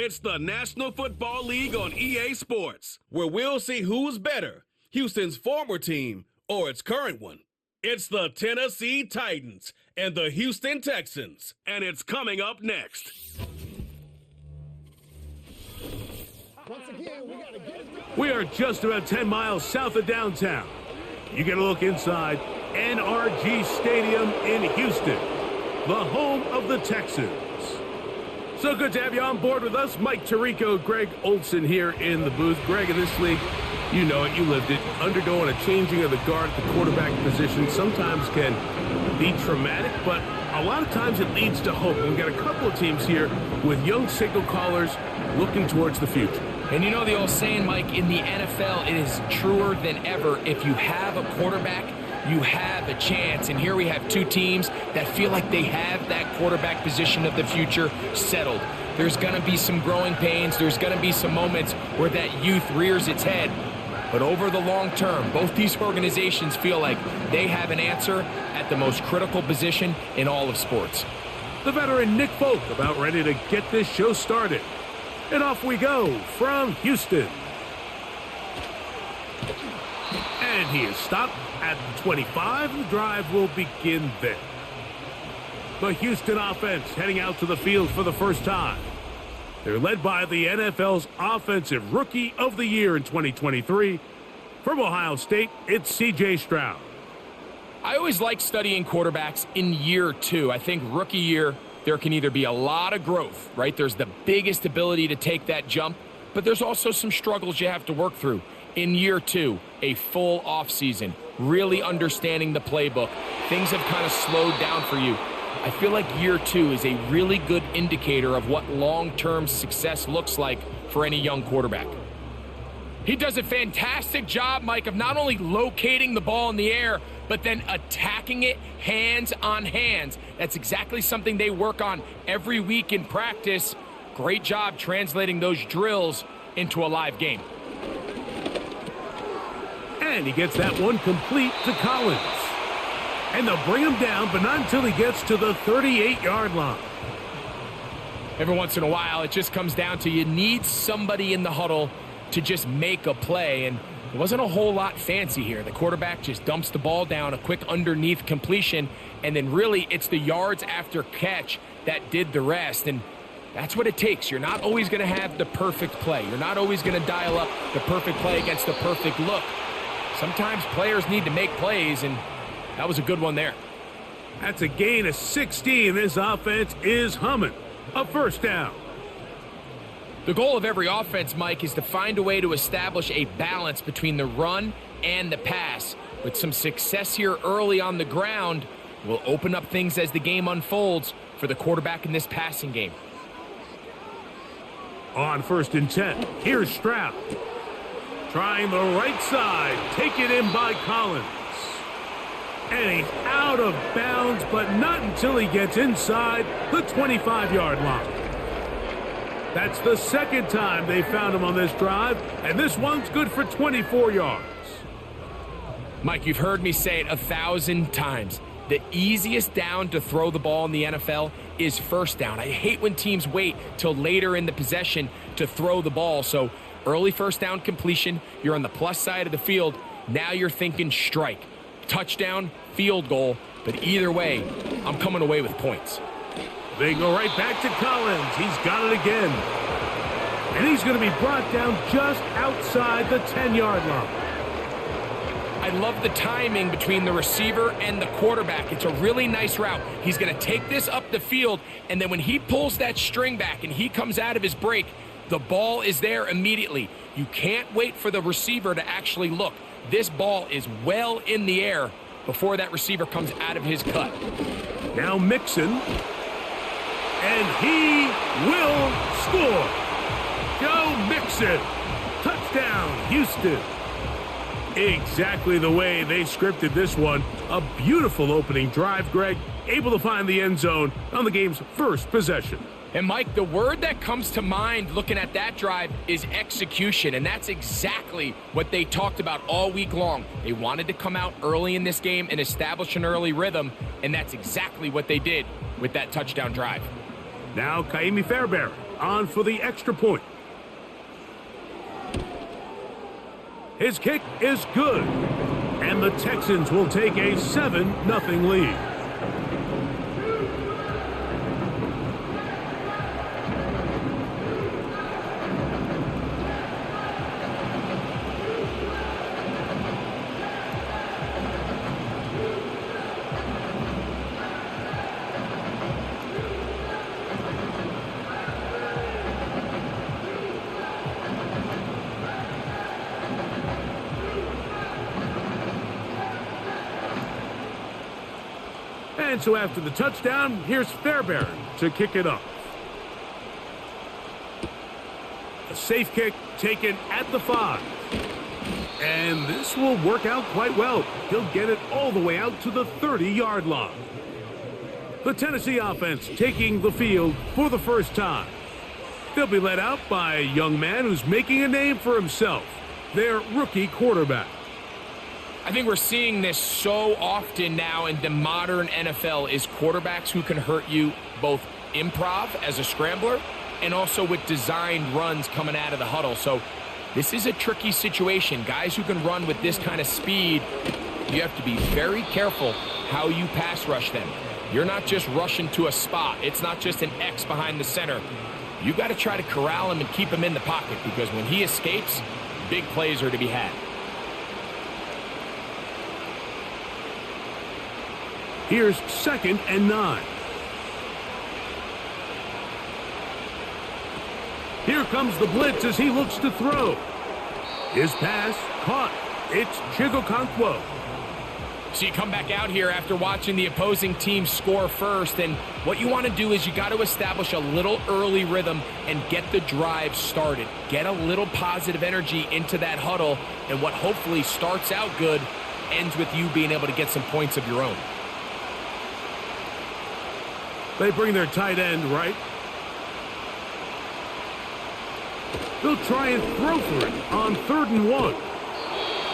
It's the National Football League on EA Sports, where we'll see who's better, Houston's former team or its current one. It's the Tennessee Titans and the Houston Texans, and it's coming up next. We are just about 10 miles south of downtown. You get a look inside NRG Stadium in Houston, the home of the Texans. So good to have you on board with us. Mike Tirico, Greg Olson here in the booth. Greg, in this league, you know it, you lived it. Undergoing a changing of the guard at the quarterback position sometimes can be traumatic, but a lot of times it leads to hope. We've got a couple of teams here with young signal callers looking towards the future. And you know the old saying, Mike, in the NFL, it is truer than ever. If you have a quarterback, you have a chance. And here we have two teams that feel like they have that quarterback position of the future settled. There's going to be some growing pains. There's going to be some moments where that youth rears its head. But over the long term, both these organizations feel like they have an answer at the most critical position in all of sports. The veteran Nick Folk about ready to get this show started. And off we go from Houston. And he is stopped at 25. The drive will begin there. The Houston offense heading out to the field for the first time. They're led by the NFL's Offensive Rookie of the Year in 2023. From Ohio State, it's C.J. Stroud. I always like studying quarterbacks in year two. I think rookie year, there can either be a lot of growth, right? There's the biggest ability to take that jump, but there's also some struggles you have to work through. In year two, a full offseason, really understanding the playbook. Things have kind of slowed down for you. I feel like year two is a really good indicator of what long-term success looks like for any young quarterback. He does a fantastic job, Mike, of not only locating the ball in the air, but then attacking it hands on hands. That's exactly something they work on every week in practice. Great job translating those drills into a live game. And he gets that one complete to Collins. And they'll bring him down, but not until he gets to the 38-yard line. Every once in a while, it just comes down to you need somebody in the huddle to just make a play. And it wasn't a whole lot fancy here. The quarterback just dumps the ball down, a quick underneath completion, and then really it's the yards after catch that did the rest. And that's what it takes. You're not always going to have the perfect play. You're not always going to dial up the perfect play against the perfect look. Sometimes players need to make plays, and that was a good one there. That's a gain of 16. This offense is humming. A first down. The goal of every offense, Mike, is to find a way to establish a balance between the run and the pass. With some success here early on the ground, will open up things as the game unfolds for the quarterback in this passing game. On 1st and 10, here's Stroud. Trying the right side, taken in by Collins. And he's out of bounds, but not until he gets inside the 25-yard line. That's the second time they found him on this drive, and this one's good for 24 yards. Mike, you've heard me say it 1,000 times. The easiest down to throw the ball in the NFL is first down. I hate when teams wait till later in the possession to throw the ball. So early first down completion, you're on the plus side of the field. Now you're thinking strike, touchdown, field goal. But either way, I'm coming away with points. They go right back to Collins. He's got it again. And he's going to be brought down just outside the 10-yard line. I love the timing between the receiver and the quarterback. It's a really nice route. He's going to take this up the field, and then when he pulls that string back and he comes out of his break, the ball is there immediately. You can't wait for the receiver to actually look. This ball is well in the air before that receiver comes out of his cut. Now Mixon, and he will score. Joe Mixon, touchdown, Houston. Exactly the way they scripted this one. A beautiful opening drive, Greg, able to find the end zone on the game's first possession. And Mike, the word that comes to mind looking at that drive is execution, and that's exactly what they talked about all week long. They wanted to come out early in this game and establish an early rhythm, and that's exactly what they did with that touchdown drive. Now Kaimi Fairbairn on for the extra point. His kick is good, and the Texans will take a 7-0 lead. And so after the touchdown, here's Fairbairn to kick it off. A safe kick taken at the 5. And this will work out quite well. He'll get it all the way out to the 30-yard line. The Tennessee offense taking the field for the first time. They'll be led out by a young man who's making a name for himself, their rookie quarterback. I think we're seeing this so often now in the modern NFL is quarterbacks who can hurt you both improv as a scrambler and also with designed runs coming out of the huddle. So this is a tricky situation. Guys who can run with this kind of speed, you have to be very careful how you pass rush them. You're not just rushing to a spot. It's not just an X behind the center. You got to try to corral him and keep him in the pocket because when he escapes, big plays are to be had. Here's 2nd and 9. Here comes the blitz as he looks to throw. His pass caught. It's Chigokonkwo. So you come back out here after watching the opposing team score first, and what you want to do is you got to establish a little early rhythm and get the drive started. Get a little positive energy into that huddle, and what hopefully starts out good ends with you being able to get some points of your own. They bring their tight end right. They'll try and throw for it on 3rd and 1.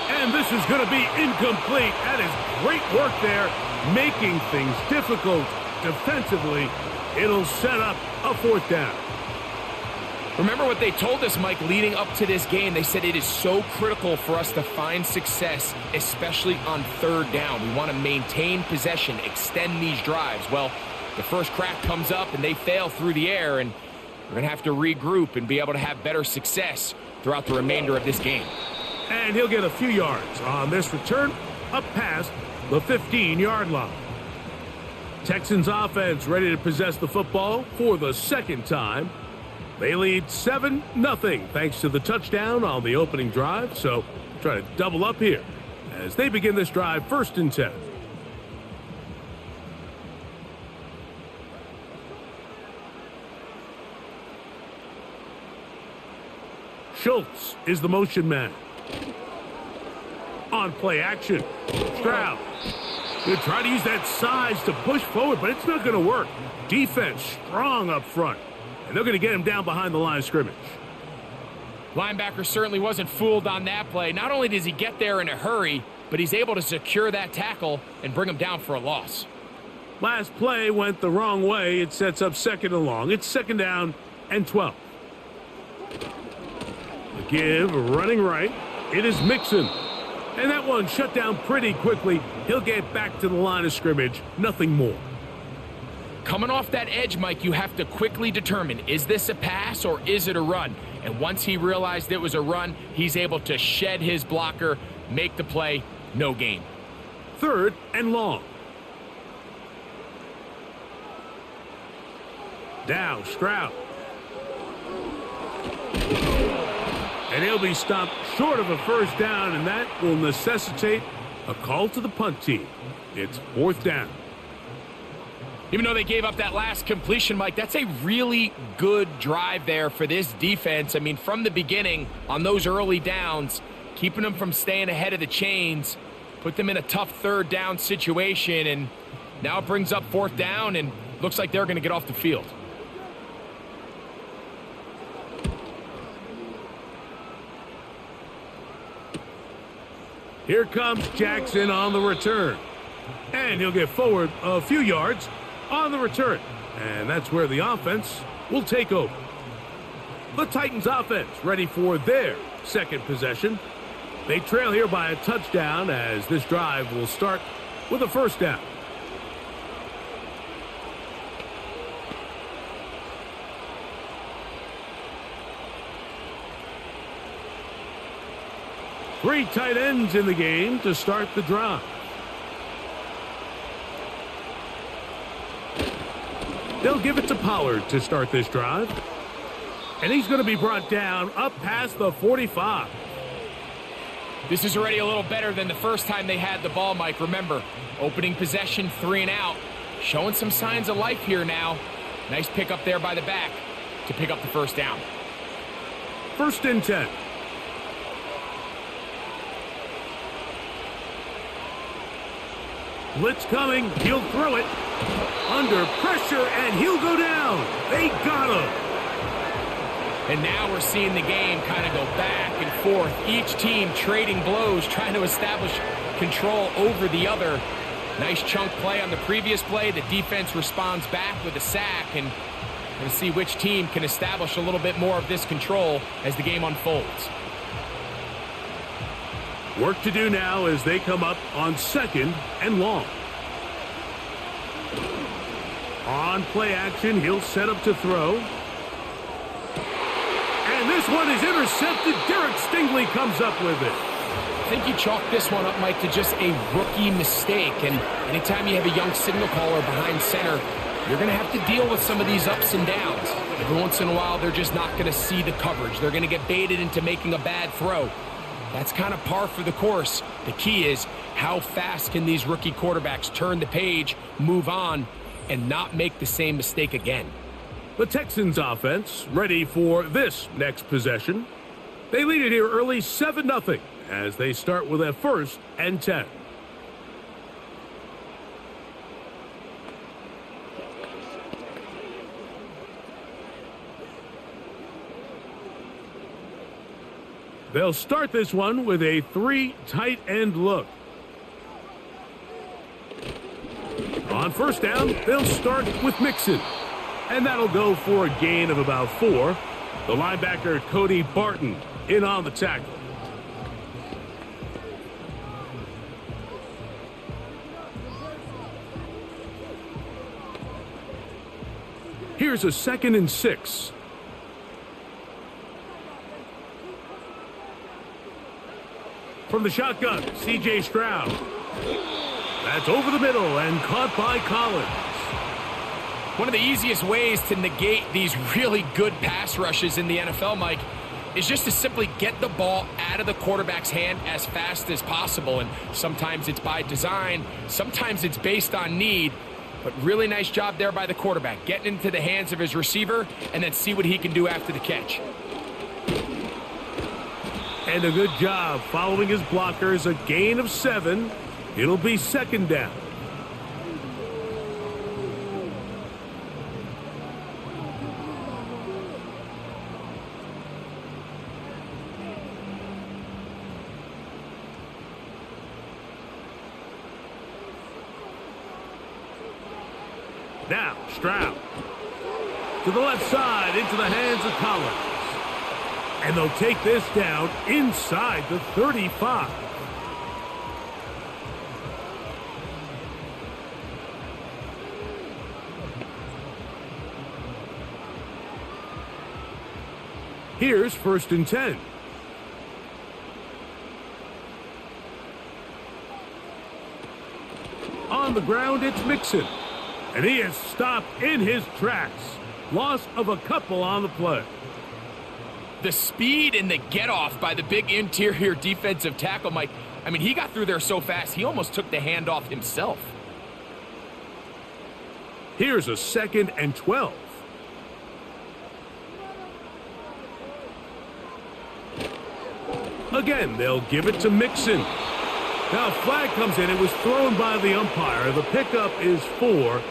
And this is going to be incomplete. That is great work there, making things difficult defensively. It'll set up a 4th down. Remember what they told us, Mike, leading up to this game. They said it is so critical for us to find success, especially on 3rd down. We want to maintain possession, extend these drives. Well, the first crack comes up and they fail through the air, and we're going to have to regroup and be able to have better success throughout the remainder of this game. And he'll get a few yards on this return up past the 15-yard line. Texans offense ready to possess the football for the 2nd time. They lead 7-0 thanks to the touchdown on the opening drive. So try to double up here as they begin this drive 1st and 10. Schultz is the motion man. On play action, Stroud. He'll try to use that size to push forward, but it's not going to work. Defense strong up front, and they're going to get him down behind the line of scrimmage. Linebacker certainly wasn't fooled on that play. Not only does he get there in a hurry, but he's able to secure that tackle and bring him down for a loss. Last play went the wrong way. It sets up 2nd and long. It's 2nd down and 12. The give running right. It is Mixon. And that one shut down pretty quickly. He'll get back to the line of scrimmage. Nothing more. Coming off that edge, Mike, you have to quickly determine, is this a pass or is it a run? And once he realized it was a run, he's able to shed his blocker, make the play, no gain. 3rd and long. Dow, Stroud. And he'll be stopped short of a 1st down, and that will necessitate a call to the punt team. It's 4th down. Even though they gave up that last completion, Mike, that's a really good drive there for this defense. I mean, from the beginning, on those early downs, keeping them from staying ahead of the chains, put them in a tough 3rd down situation, and now it brings up 4th down, and looks like they're going to get off the field. Here comes Jackson on the return. And he'll get forward a few yards on the return. And that's where the offense will take over. The Titans offense ready for their second possession. They trail here by a touchdown as this drive will start with a first down. Three tight ends in the game to start the drive. They'll give it to Pollard to start this drive. And he's going to be brought down up past the 45. This is already a little better than the first time they had the ball, Mike. Remember, opening possession, 3 and out. Showing some signs of life here now. Nice pick up there by the back to pick up the first down. 1st and 10. Blitz coming. He'll throw it. Under pressure, and he'll go down. They got him. And now we're seeing the game kind of go back and forth. Each team trading blows, trying to establish control over the other. Nice chunk play on the previous play. The defense responds back with a sack, and we'll see which team can establish a little bit more of this control as the game unfolds. Work to do now as they come up on 2nd and long. On play action, he'll set up to throw. And this one is intercepted. Derek Stingley comes up with it. I think you chalk this one up, Mike, to just a rookie mistake. And anytime you have a young signal caller behind center, you're going to have to deal with some of these ups and downs. Every once in a while, they're just not going to see the coverage. They're going to get baited into making a bad throw. That's kind of par for the course. The key is how fast can these rookie quarterbacks turn the page, move on, and not make the same mistake again. The Texans offense ready for this next possession. They lead it here early 7-0 as they start with a 1st and 10. They'll start this one with a 3 tight end look. On 1st down, they'll start with Mixon. And that'll go for a gain of about 4. The linebacker, Cody Barton, in on the tackle. Here's a 2nd and 6. From the shotgun, C.J. Stroud. That's over the middle and caught by Collins. One of the easiest ways to negate these really good pass rushes in the NFL, Mike, is just to simply get the ball out of the quarterback's hand as fast as possible. And sometimes it's by design, sometimes it's based on need. But really nice job there by the quarterback, getting into the hands of his receiver and then see what he can do after the catch. And a good job following his blockers, a gain of 7. It'll be 2nd down. Now, Stroud. To the left side, into the hands of Collins. And they'll take this down inside the 35. Here's 1st and 10. On the ground, it's Mixon. And he is stopped in his tracks. Loss of a couple on the play. The speed and the get-off by the big interior defensive tackle, Mike. I mean, he got through there so fast, he almost took the handoff himself. Here's a 2nd and 12. Again, they'll give it to Mixon. Now, a flag comes in. It was thrown by the umpire. The pickup is 4,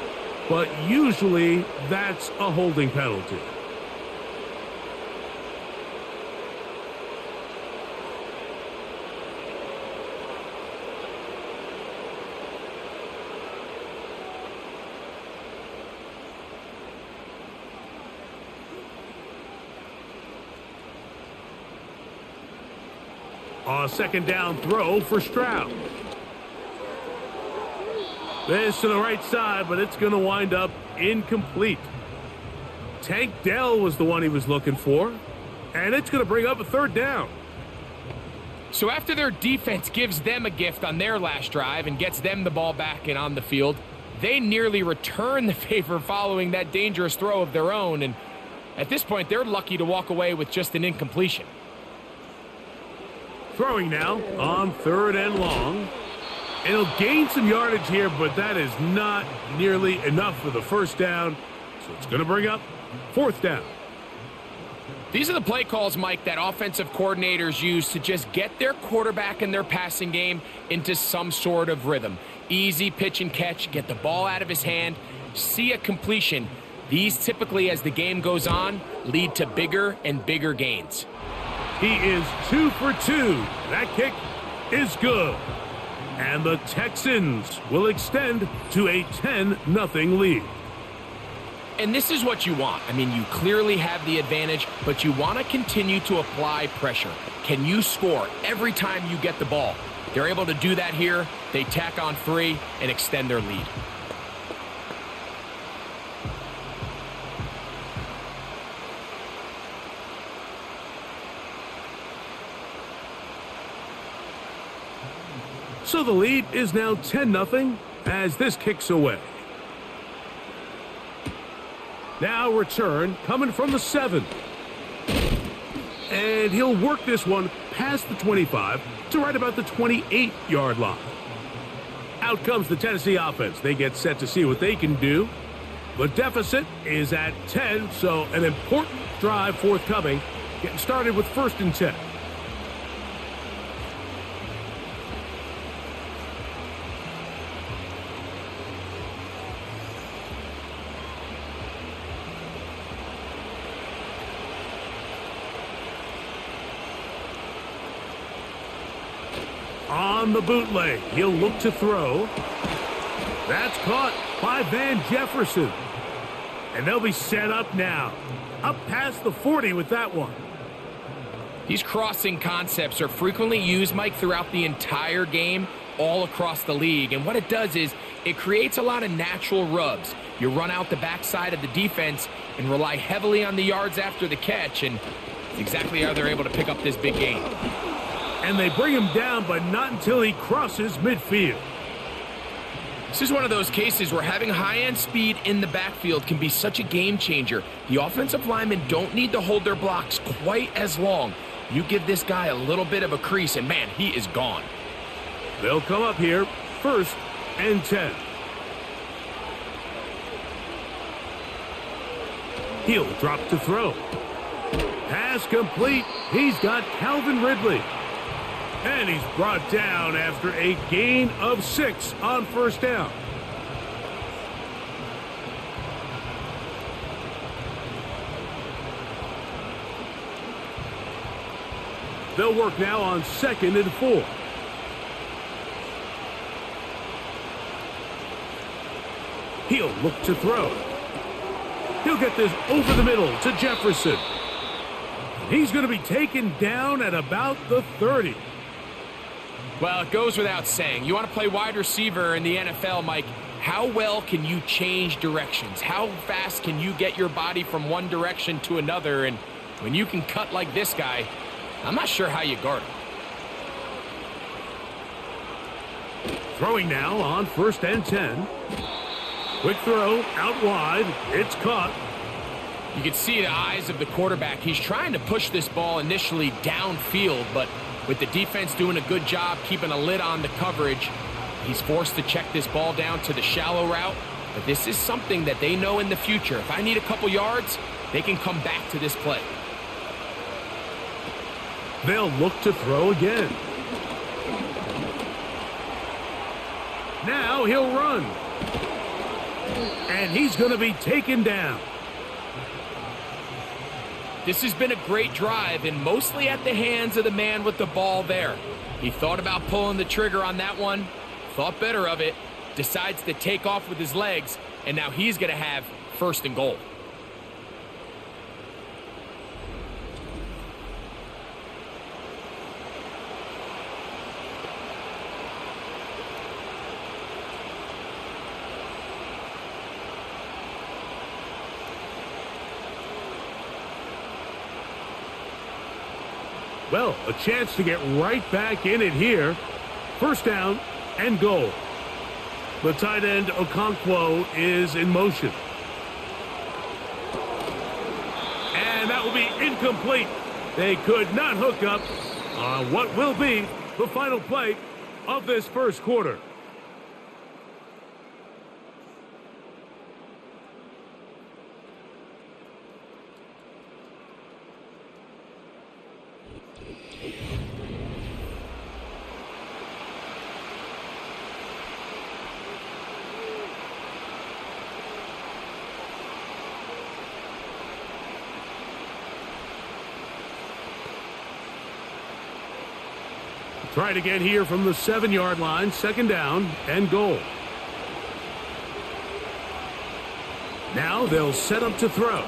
but usually that's a holding penalty. A second down throw for Stroud. This to the right side, but it's going to wind up incomplete. Tank Dell was the one he was looking for, and it's going to bring up a third down. So after their defense gives them a gift on their last drive and gets them the ball back and on the field, they nearly return the favor following that dangerous throw of their own, and at this point, they're lucky to walk away with just an incompletion. Throwing now on 3rd and long. It'll gain some yardage here, but that is not nearly enough for the first down, so it's going to bring up 4th down. These are the play calls, Mike, that offensive coordinators use to just get their quarterback and their passing game into some sort of rhythm. Easy pitch and catch, get the ball out of his hand, see a completion. These typically, as the game goes on, lead to bigger and bigger gains. He is 2 for 2. That kick is good. And the Texans will extend to a 10-0 lead. And this is what you want. I mean, you clearly have the advantage, but you want to continue to apply pressure. Can you score every time you get the ball? They're able to do that here. They tack on 3 and extend their lead. So the lead is now 10-0 as this kicks away. Now return coming from the 7. And he'll work this one past the 25 to right about the 28-yard line. Out comes the Tennessee offense. They get set to see what they can do. The deficit is at 10, so an important drive forthcoming. Getting started with 1st and 10. On the bootleg, he'll look to throw. That's caught by Van Jefferson. And they'll be set up now. Up past the 40 with that one. These crossing concepts are frequently used, Mike, throughout the entire game, all across the league. And what it does is it creates a lot of natural rubs. You run out the backside of the defense and rely heavily on the yards after the catch. And it's exactly how they're able to pick up this big gain. And they bring him down, but not until he crosses midfield. This is one of those cases where having high-end speed in the backfield can be such a game changer. The offensive linemen don't need to hold their blocks quite as long. You give this guy a little bit of a crease, and man, he is gone. They'll come up here, 1st and 10. He'll drop to throw. Pass complete. He's got Calvin Ridley. And he's brought down after a gain of 6 on 1st down. They'll work now on 2nd and 4. He'll look to throw. He'll get this over the middle to Jefferson. He's going to be taken down at about the 30. Well, it goes without saying. You want to play wide receiver in the NFL, Mike. How well can you change directions? How fast can you get your body from one direction to another? And when you can cut like this guy, I'm not sure how you guard him. Throwing now on 1st and 10. Quick throw out wide. It's caught. You can see the eyes of the quarterback. He's trying to push this ball initially downfield, but with the defense doing a good job keeping a lid on the coverage, he's forced to check this ball down to the shallow route. But this is something that they know in the future. If I need a couple yards, they can come back to this play. They'll look to throw again. Now he'll run. And he's going to be taken down. This has been a great drive, and mostly at the hands of the man with the ball there. He thought about pulling the trigger on that one, thought better of it, decides to take off with his legs, and now he's going to have 1st and goal. Well, a chance to get right back in it here. First down and goal. The tight end Okonkwo is in motion. And that will be incomplete. They could not hook up on what will be the final play of this first quarter. Try it again here from the 7-yard line. Second down and goal. Now they'll set up to throw.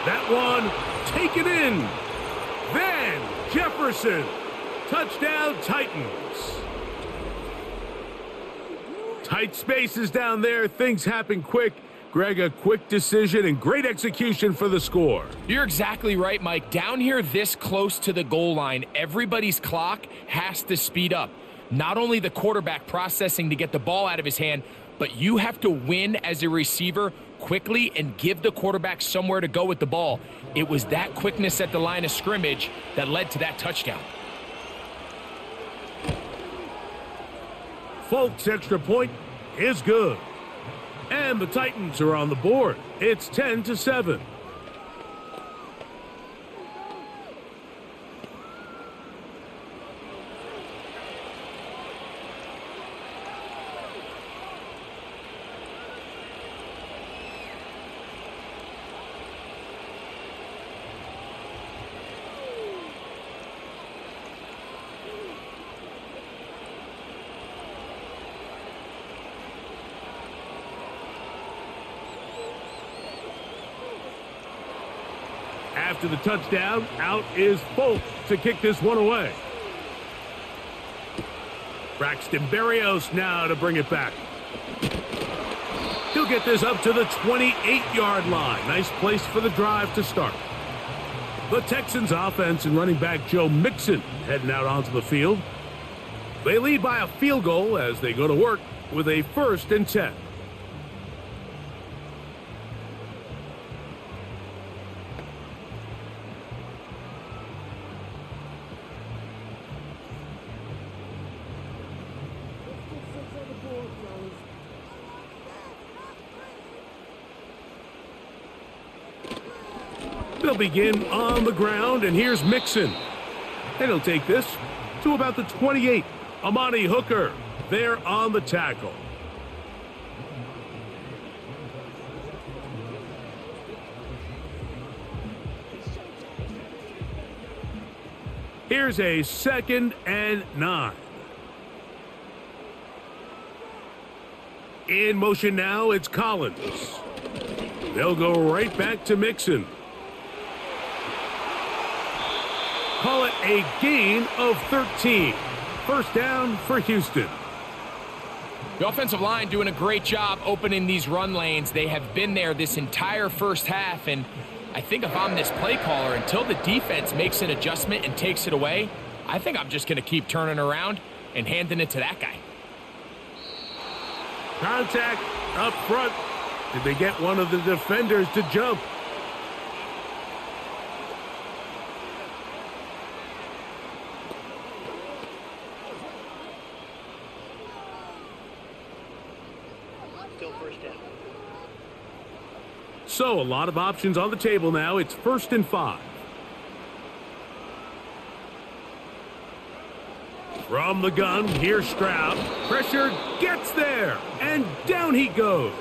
That one taken in. Van Jefferson. Touchdown Titans. Tight spaces down there. Things happen quick. Greg, a quick decision and great execution for the score. You're exactly right, Mike. Down here this close to the goal line, everybody's clock has to speed up. Not only the quarterback processing to get the ball out of his hand, but you have to win as a receiver quickly and give the quarterback somewhere to go with the ball. It was that quickness at the line of scrimmage that led to that touchdown. Folks' extra point is good. And the Titans are on the board. It's 10-7. After the touchdown, out is Folk to kick this one away. Braxton Berrios now to bring it back. He'll get this up to the 28-yard line. Nice place for the drive to start. The Texans offense and running back Joe Mixon heading out onto the field. They lead by a field goal as they go to work with a 1st and 10. They'll begin on the ground, and here's Mixon. And he'll take this to about the 28. Amani Hooker there on the tackle. Here's a 2nd and 9. In motion now, it's Collins. They'll go right back to Mixon. Call it a gain of 13. First down for Houston. The offensive line doing a great job opening these run lanes. They have been there this entire first half, and I think if I'm this play caller, until the defense makes an adjustment and takes it away, I think I'm just going to keep turning around and handing it to that guy. Contact up front. Did they get one of the defenders to jump? So a lot of options on the table now. It's 1st and 5. From the gun, here's Stroud. Pressure gets there, and down he goes.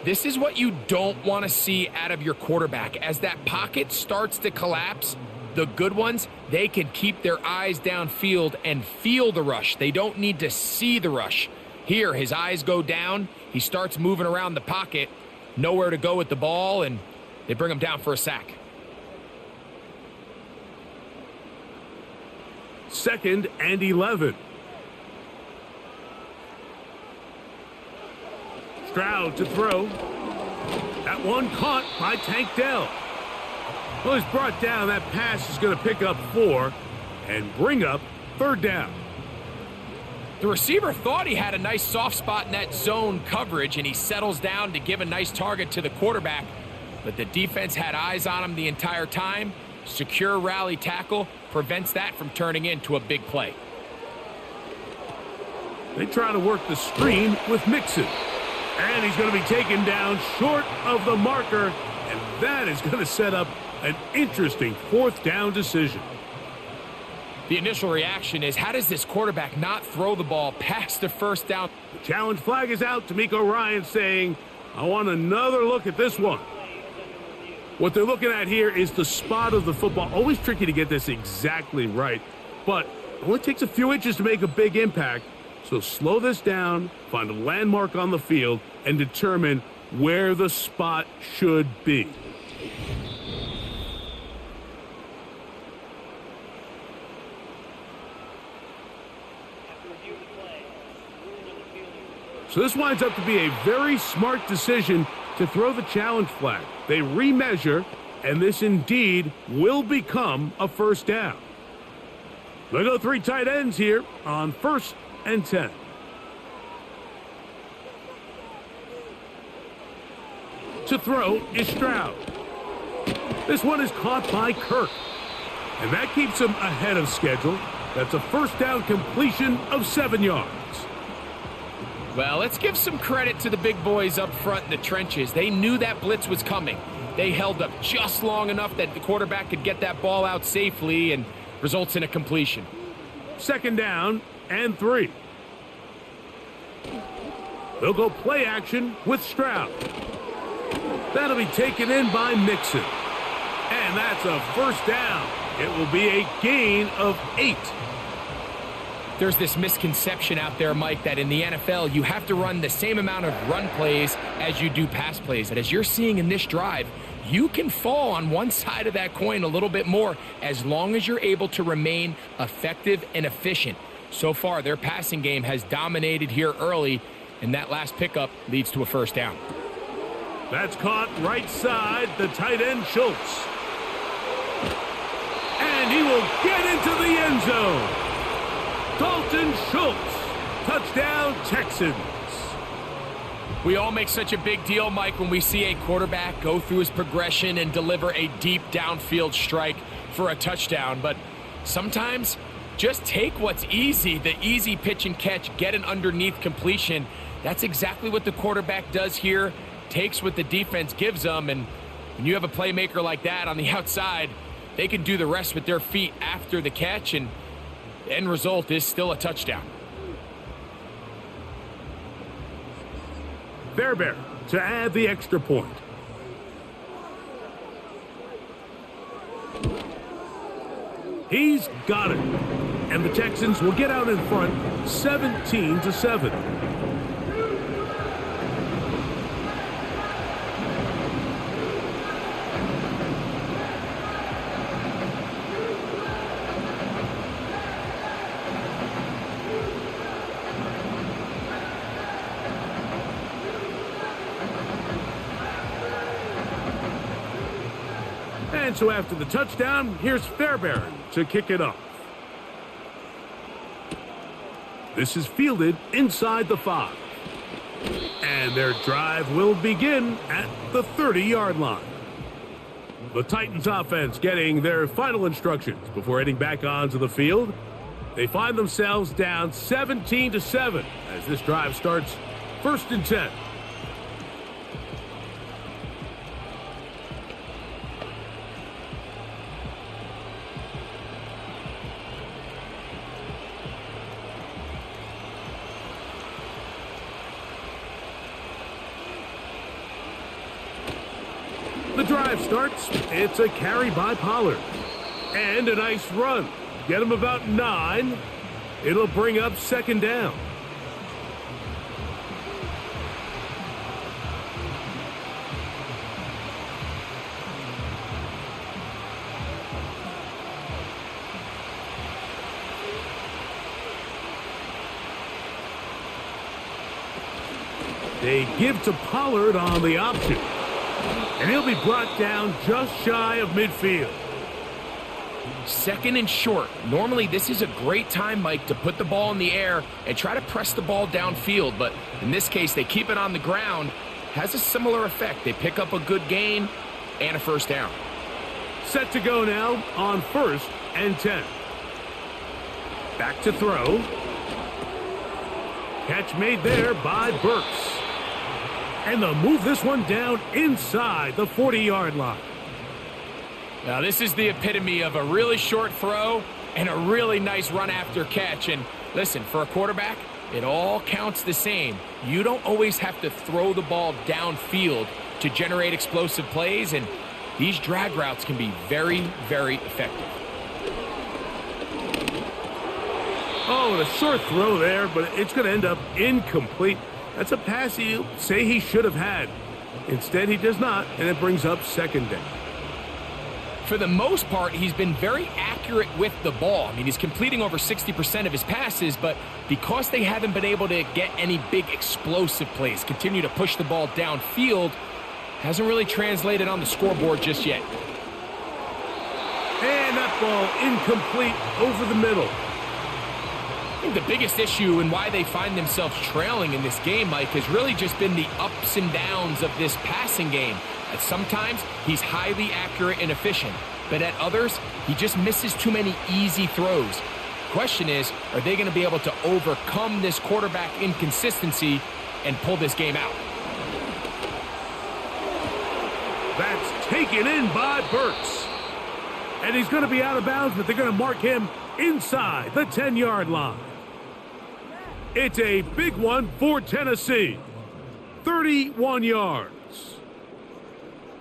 This is what you don't want to see out of your quarterback. As that pocket starts to collapse, the good ones, they can keep their eyes downfield and feel the rush. They don't need to see the rush. Here, his eyes go down. He starts moving around the pocket. Nowhere to go with the ball, and they bring him down for a sack. 2nd and 11. Stroud to throw. That one caught by Tank Dell. Well, he's brought down. That pass is going to pick up 4 and bring up 3rd down. The receiver thought he had a nice soft spot in that zone coverage, and he settles down to give a nice target to the quarterback. But the defense had eyes on him the entire time. Secure rally tackle prevents that from turning into a big play. They try to work the screen with Mixon. And he's going to be taken down short of the marker. And that is going to set up an interesting 4th down decision. The initial reaction is, how does this quarterback not throw the ball past the 1st down? The challenge flag is out. D'Amico Ryan saying, I want another look at this one. What they're looking at here is the spot of the football. Always tricky to get this exactly right, but it only takes a few inches to make a big impact. So slow this down, find a landmark on the field, and determine where the spot should be. So this winds up to be a very smart decision to throw the challenge flag. They remeasure, and this indeed will become a 1st down. They go 3 tight ends here on 1st and 10. To throw is Stroud. This one is caught by Kirk, and that keeps him ahead of schedule. That's a 1st down completion of 7 yards. Well, let's give some credit to the big boys up front in the trenches. They knew that blitz was coming. They held up just long enough that the quarterback could get that ball out safely, and results in a completion. 2nd down and 3. They'll go play action with Stroud. That'll be taken in by Mixon. And that's a 1st down. It will be a gain of 8. There's this misconception out there, Mike, that in the NFL, you have to run the same amount of run plays as you do pass plays. And as you're seeing in this drive, you can fall on one side of that coin a little bit more as long as you're able to remain effective and efficient. So far, their passing game has dominated here early, and that last pickup leads to a 1st down. That's caught right side, the tight end Schultz. And he will get into the end zone. Dalton Schultz, touchdown Texans. We all make such a big deal, Mike, when we see a quarterback go through his progression and deliver a deep downfield strike for a touchdown. But sometimes just take what's easy, the easy pitch and catch, get an underneath completion. That's exactly what the quarterback does here, takes what the defense gives them. And when you have a playmaker like that on the outside, they can do the rest with their feet after the catch, and the end result is still a touchdown. Fairbairn to add the extra point. He's got it. And the Texans will get out in front 17-7. And so after the touchdown, here's Fairbairn to kick it off. This is fielded inside the 5. And their drive will begin at the 30-yard line. The Titans offense getting their final instructions before heading back onto the field. They find themselves down 17-7 as this drive starts 1st and 10. The drive starts. It's a carry by Pollard. And a nice run. Get him about 9. It'll bring up 2nd down. They give to Pollard on the option. And he'll be brought down just shy of midfield. 2nd and short. Normally, this is a great time, Mike, to put the ball in the air and try to press the ball downfield. But in this case, they keep it on the ground. Has a similar effect. They pick up a good gain and a first down. Set to go now on 1st and 10. Back to throw. Catch made there by Burks. And they'll move this one down inside the 40-yard line. Now, this is the epitome of a really short throw and a really nice run after catch. And listen, for a quarterback, it all counts the same. You don't always have to throw the ball downfield to generate explosive plays, and these drag routes can be very, very effective. Oh, and a short throw there, but it's going to end up incomplete. That's a pass you say he should have had. Instead, he does not, and it brings up 2nd down. For the most part, he's been very accurate with the ball. I mean, he's completing over 60% of his passes, but because they haven't been able to get any big explosive plays, continue to push the ball downfield, hasn't really translated on the scoreboard just yet. And that ball incomplete over the middle. I think the biggest issue and why they find themselves trailing in this game, Mike, has really just been the ups and downs of this passing game. At sometimes, he's highly accurate and efficient, but at others, he just misses too many easy throws. Question is, are they going to be able to overcome this quarterback inconsistency and pull this game out? That's taken in by Burks. And he's going to be out of bounds, but they're going to mark him inside the 10-yard line. It's a big one for Tennessee. 31 yards.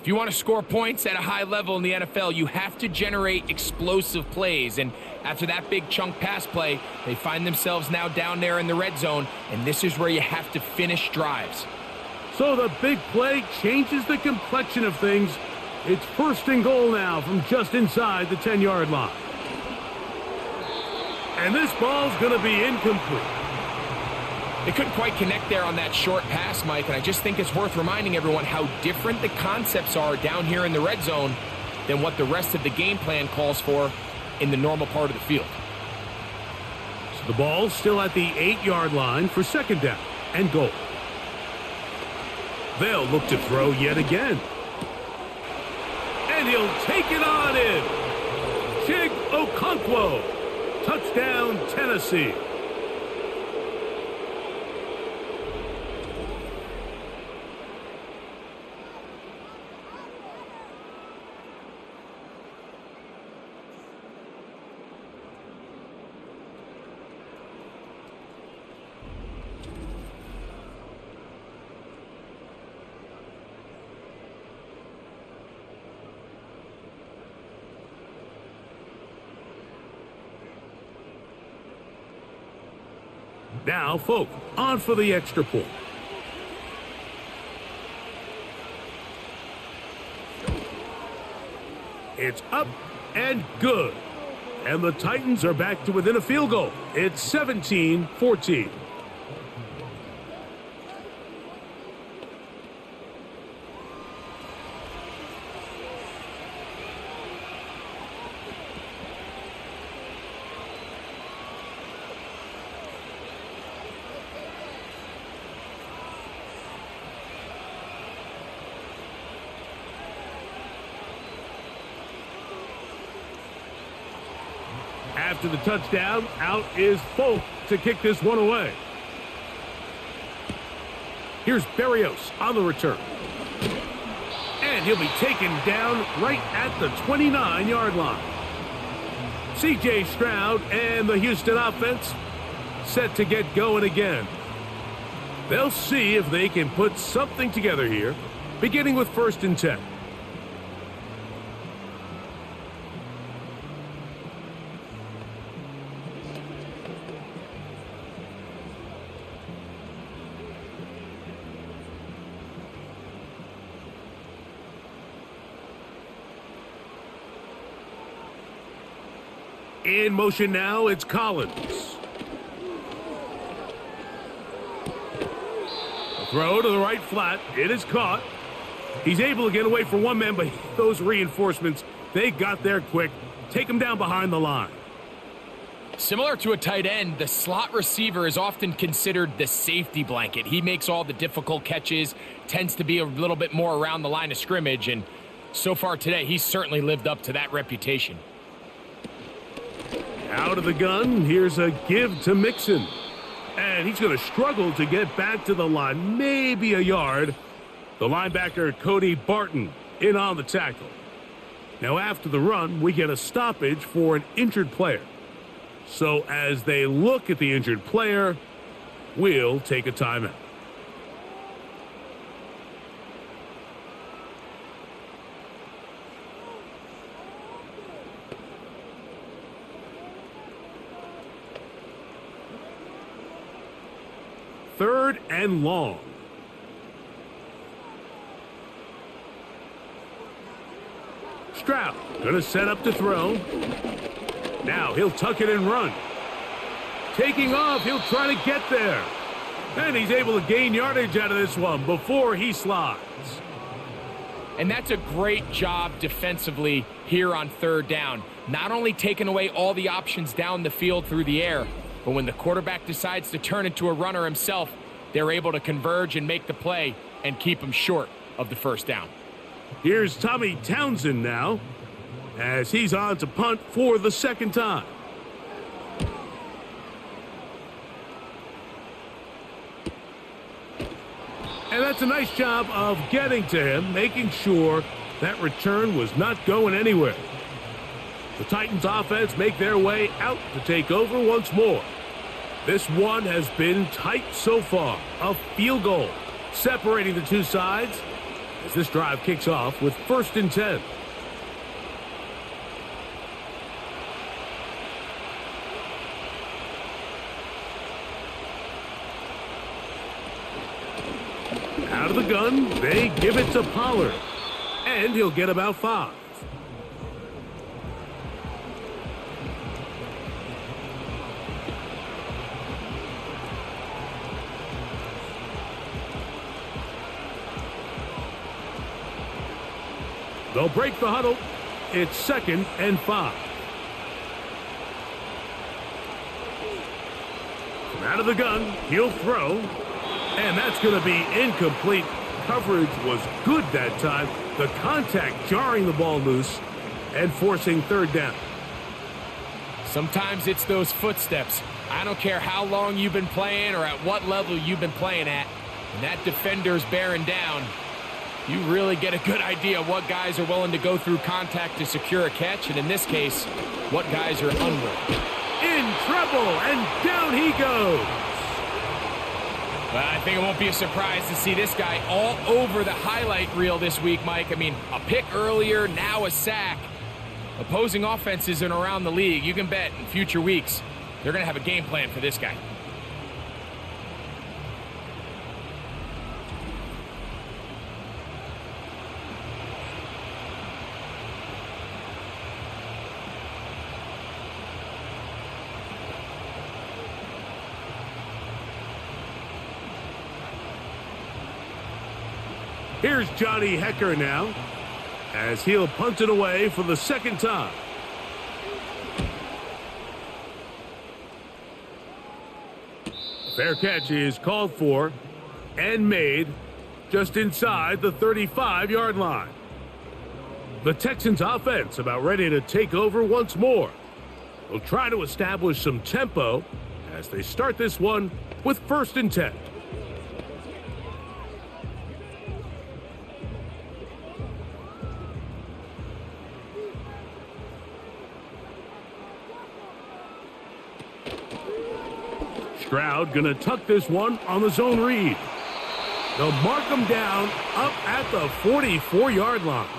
If you want to score points at a high level in the NFL, you have to generate explosive plays. And after that big chunk pass play, they find themselves now down there in the red zone, and this is where you have to finish drives. So the big play changes the complexion of things. It's 1st and goal now from just inside the 10-yard line. And this ball's going to be incomplete. They couldn't quite connect there on that short pass, Mike, and I just think it's worth reminding everyone how different the concepts are down here in the red zone than what the rest of the game plan calls for in the normal part of the field. So the ball's still at the 8-yard line for 2nd down and goal. They'll look to throw yet again. And he'll take it on in. Chig Okonkwo. Touchdown, Tennessee. Now, Folk on for the extra point. It's up and good. And the Titans are back to within a field goal. It's 17-14. After the touchdown, out is Folk to kick this one away. Here's Berrios on the return. And he'll be taken down right at the 29-yard line. C.J. Stroud and the Houston offense set to get going again. They'll see if they can put something together here, beginning with 1st and 10. In motion now, it's Collins. A throw to the right flat. It is caught. He's able to get away from one man, but those reinforcements, they got there quick. Take him down behind the line. Similar to a tight end, the slot receiver is often considered the safety blanket. He makes all the difficult catches, tends to be a little bit more around the line of scrimmage, and so far today, he's certainly lived up to that reputation. Out of the gun, here's a give to Mixon. And he's going to struggle to get back to the line, maybe a yard. The linebacker, Cody Barton, in on the tackle. Now after the run, we get a stoppage for an injured player. So as they look at the injured player, we'll take a timeout. Third and long. Stroud going to set up to throw. Now he'll tuck it and run. Taking off, he'll try to get there. And he's able to gain yardage out of this one before he slides. And that's a great job defensively here on third down. Not only taking away all the options down the field through the air, but when the quarterback decides to turn into a runner himself, they're able to converge and make the play and keep him short of the first down. Here's Tommy Townsend now, as he's on to punt for the second time. And that's a nice job of getting to him, making sure that return was not going anywhere. The Titans offense make their way out to take over once more. This one has been tight so far. A field goal separating the two sides as this drive kicks off with 1st and 10. Out of the gun, they give it to Pollard, and he'll get about 5. They'll break the huddle. It's 2nd and 5. From out of the gun, he'll throw. And that's going to be incomplete. Coverage was good that time. The contact jarring the ball loose and forcing 3rd down. Sometimes it's those footsteps. I don't care how long you've been playing or at what level you've been playing at. When that defender's bearing down, you really get a good idea of what guys are willing to go through contact to secure a catch, and in this case, what guys are unwilling. In trouble, and down he goes. Well, I think it won't be a surprise to see this guy all over the highlight reel this week, Mike. I mean, a pick earlier, now a sack. Opposing offenses in around the league, you can bet in future weeks, they're going to have a game plan for this guy. Here's Johnny Hecker now, as he'll punt it away for the 2nd time. Fair catch is called for and made just inside the 35-yard line. The Texans offense about ready to take over once more. They'll try to establish some tempo as they start this one with 1st and 10. Stroud gonna tuck this one on the zone read. They'll mark him down up at the 44-yard line.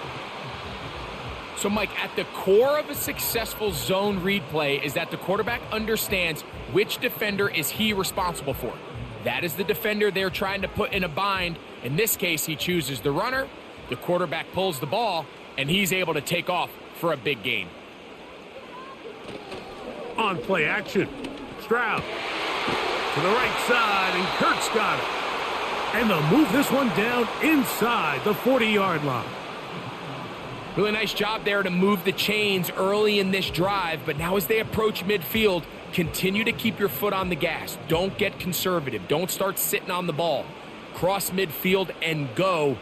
So, Mike, at the core of a successful zone read play is that the quarterback understands which defender is he responsible for. That is the defender they're trying to put in a bind. In this case, he chooses the runner, the quarterback pulls the ball, and he's able to take off for a big gain. On play action, Stroud to the right side, and Kirk's got it. And they'll move this one down inside the 40-yard line. Really nice job there to move the chains early in this drive, but now as they approach midfield, continue to keep your foot on the gas. Don't get conservative. Don't start sitting on the ball. Cross midfield and go.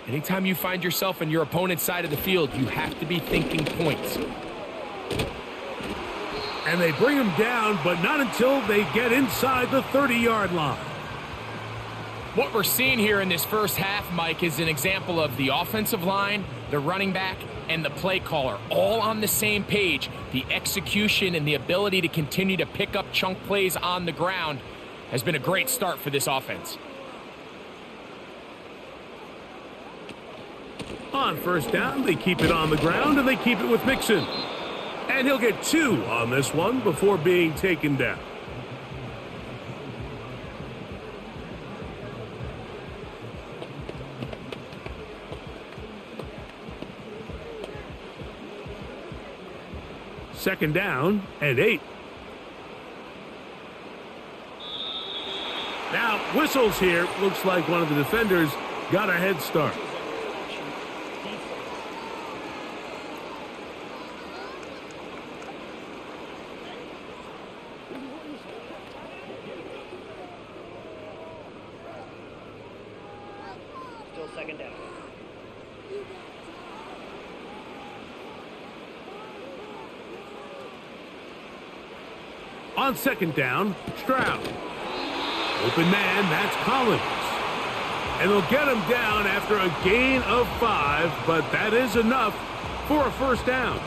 Anytime you find yourself on your opponent's side of the field, you have to be thinking points. And they bring him down, but not until they get inside the 30-yard line. What we're seeing here in this first half, Mike, is an example of the offensive line, the running back, and the play caller all on the same page. The execution and the ability to continue to pick up chunk plays on the ground has been a great start for this offense. On first down, they keep it on the ground, and they keep it with Mixon. And he'll get 2 on this one before being taken down. Second down and 8. Now, whistles here. Looks like one of the defenders got a head start. Still second down. On second down, Stroud. Open man, that's Collins. And they'll get him down after a gain of 5, but that is enough for a first down.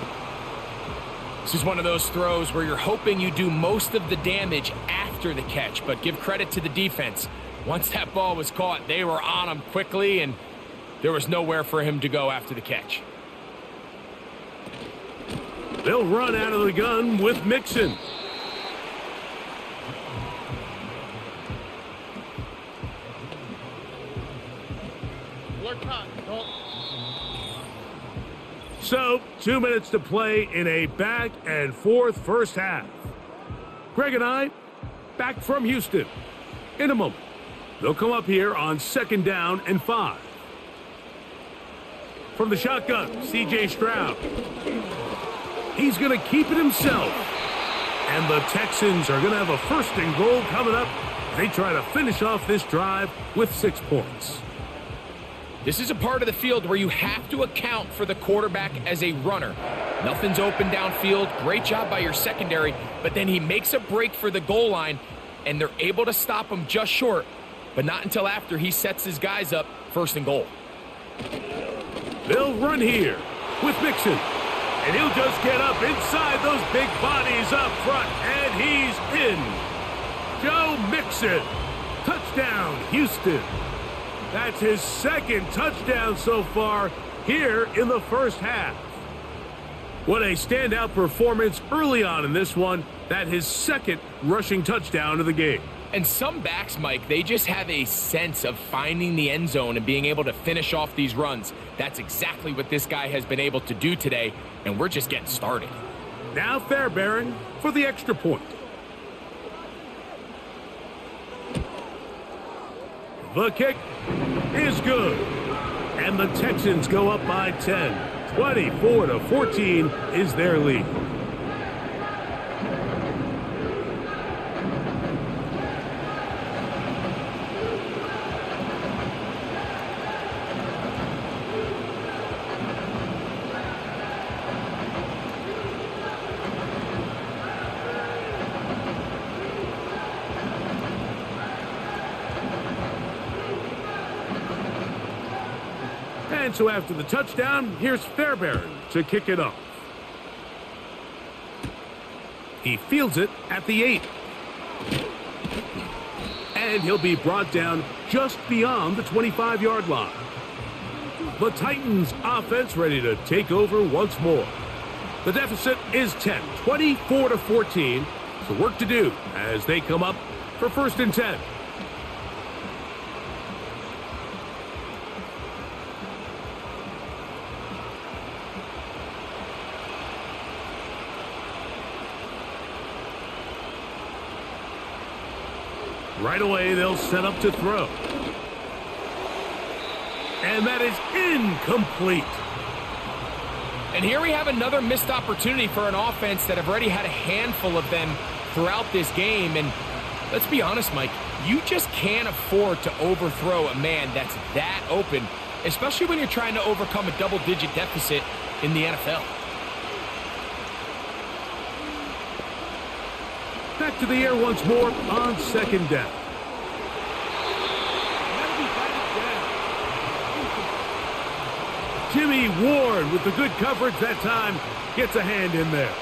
This is one of those throws where you're hoping you do most of the damage after the catch, but give credit to the defense. Once that ball was caught, they were on him quickly, and there was nowhere for him to go after the catch. They'll run out of the gun with Mixon. So, 2 minutes to play in a back and forth first half. Greg and I, back from Houston. In a moment, they'll come up here on second down and 5. From the shotgun, C.J. Stroud. He's going to keep it himself. And the Texans are going to have a first and goal coming up. They try to finish off this drive with 6 points. This is a part of the field where you have to account for the quarterback as a runner. Nothing's open downfield. Great job by your secondary, but then he makes a break for the goal line, and they're able to stop him just short, but not until after he sets his guys up first and goal. They'll run here with Mixon, and he'll just get up inside those big bodies up front, and he's in. Joe Mixon, touchdown, Houston. That's his second touchdown so far here in the first half. What a standout performance early on in this one. That his second rushing touchdown of the game. And some backs, Mike, they just have a sense of finding the end zone and being able to finish off these runs. That's exactly what this guy has been able to do today, and we're just getting started. Now Fairbairn for the extra point. The kick is good. And the Texans go up by 10. 24-14 is their lead. And so after the touchdown, here's Fairbairn to kick it off. He fields it at the 8. And he'll be brought down just beyond the 25-yard line. The Titans offense ready to take over once more. The deficit is 10, 24-14. So work to do as they come up for first and 10. Right away, they'll set up to throw. And that is incomplete. And here we have another missed opportunity for an offense that have already had a handful of them throughout this game. And let's be honest, Mike, you just can't afford to overthrow a man that's that open, especially when you're trying to overcome a double-digit deficit in the NFL. Back to the air once more on second down. Jimmy Ward with the good coverage that time gets a hand in there.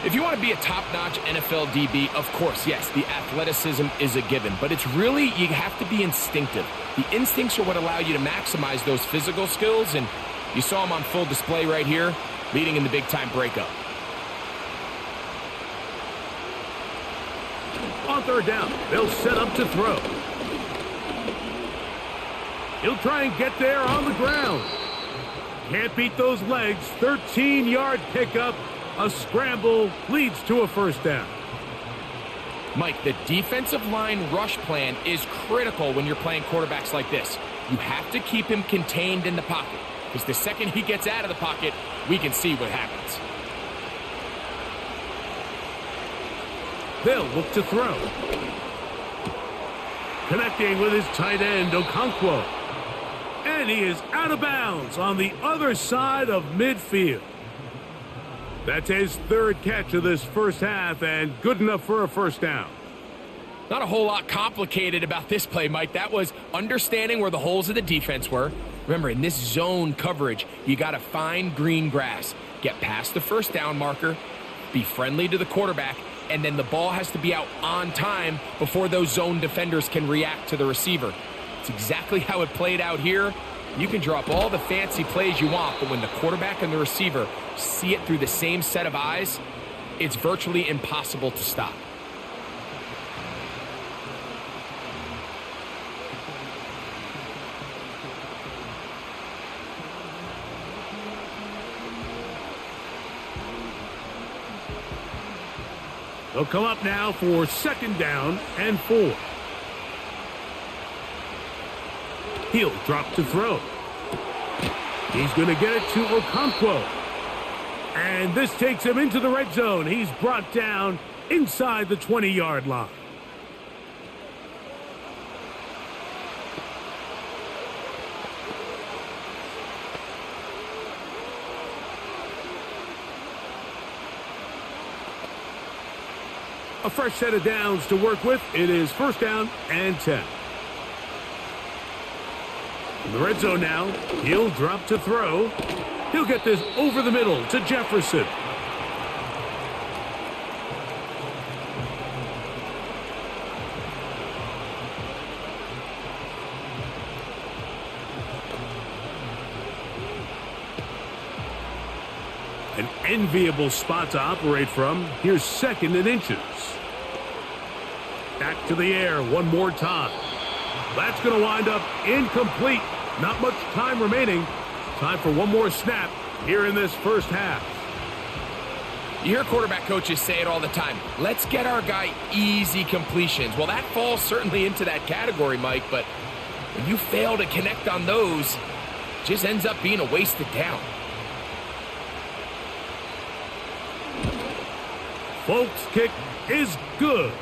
If you want to be a top-notch NFL DB, of course, yes, the athleticism is a given, but it's really, you have to be instinctive. The instincts are what allow you to maximize those physical skills, and you saw them on full display right here, leading in the big-time breakup. On third down, they'll set up to throw. He'll try and get there on the ground. Can't beat those legs. 13-yard pickup. A scramble leads to a first down. Mike, the defensive line rush plan is critical when you're playing quarterbacks like this. You have to keep him contained in the pocket, because the second he gets out of the pocket, we can see what happens. They'll look to throw. Connecting with his tight end, Okonkwo. And he is out of bounds on the other side of midfield. That's his third catch of this first half, and good enough for a first down. Not a whole lot complicated about this play, Mike. That was understanding where the holes of the defense were. Remember, in this zone coverage, you got to find green grass. Get past the first down marker, be friendly to the quarterback, and then the ball has to be out on time before those zone defenders can react to the receiver. It's exactly how it played out here. You can drop all the fancy plays you want, but when the quarterback and the receiver see it through the same set of eyes, it's virtually impossible to stop. They'll come up now for second down and 4. He'll drop to throw. He's going to get it to Okonkwo. And this takes him into the red zone. He's brought down inside the 20-yard line. A fresh set of downs to work with. It is first down and 10. In the red zone now, he'll drop to throw. He'll get this over the middle to Jefferson. An enviable spot to operate from. Here's second and inches. Back to the air one more time. That's going to wind up incomplete. Not much time remaining. Time for one more snap here in this first half. You hear quarterback coaches say it all the time. Let's get our guy easy completions. Well, that falls certainly into that category, Mike, but when you fail to connect on those, it just ends up being a wasted down. Folks' kick is good.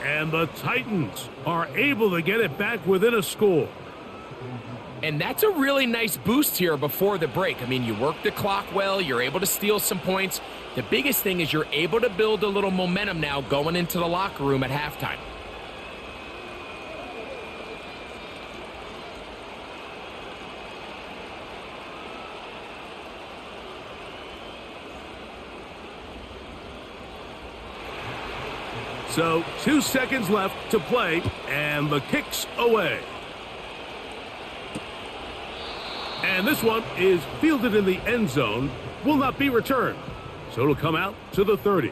And the Titans are able to get it back within a score. And that's a really nice boost here before the break. I mean, you work the clock well. You're able to steal some points. The biggest thing is you're able to build a little momentum now going into the locker room at halftime. So 2 seconds left to play, and the kick's away. And this one is fielded in the end zone, will not be returned. So it'll come out to the 30.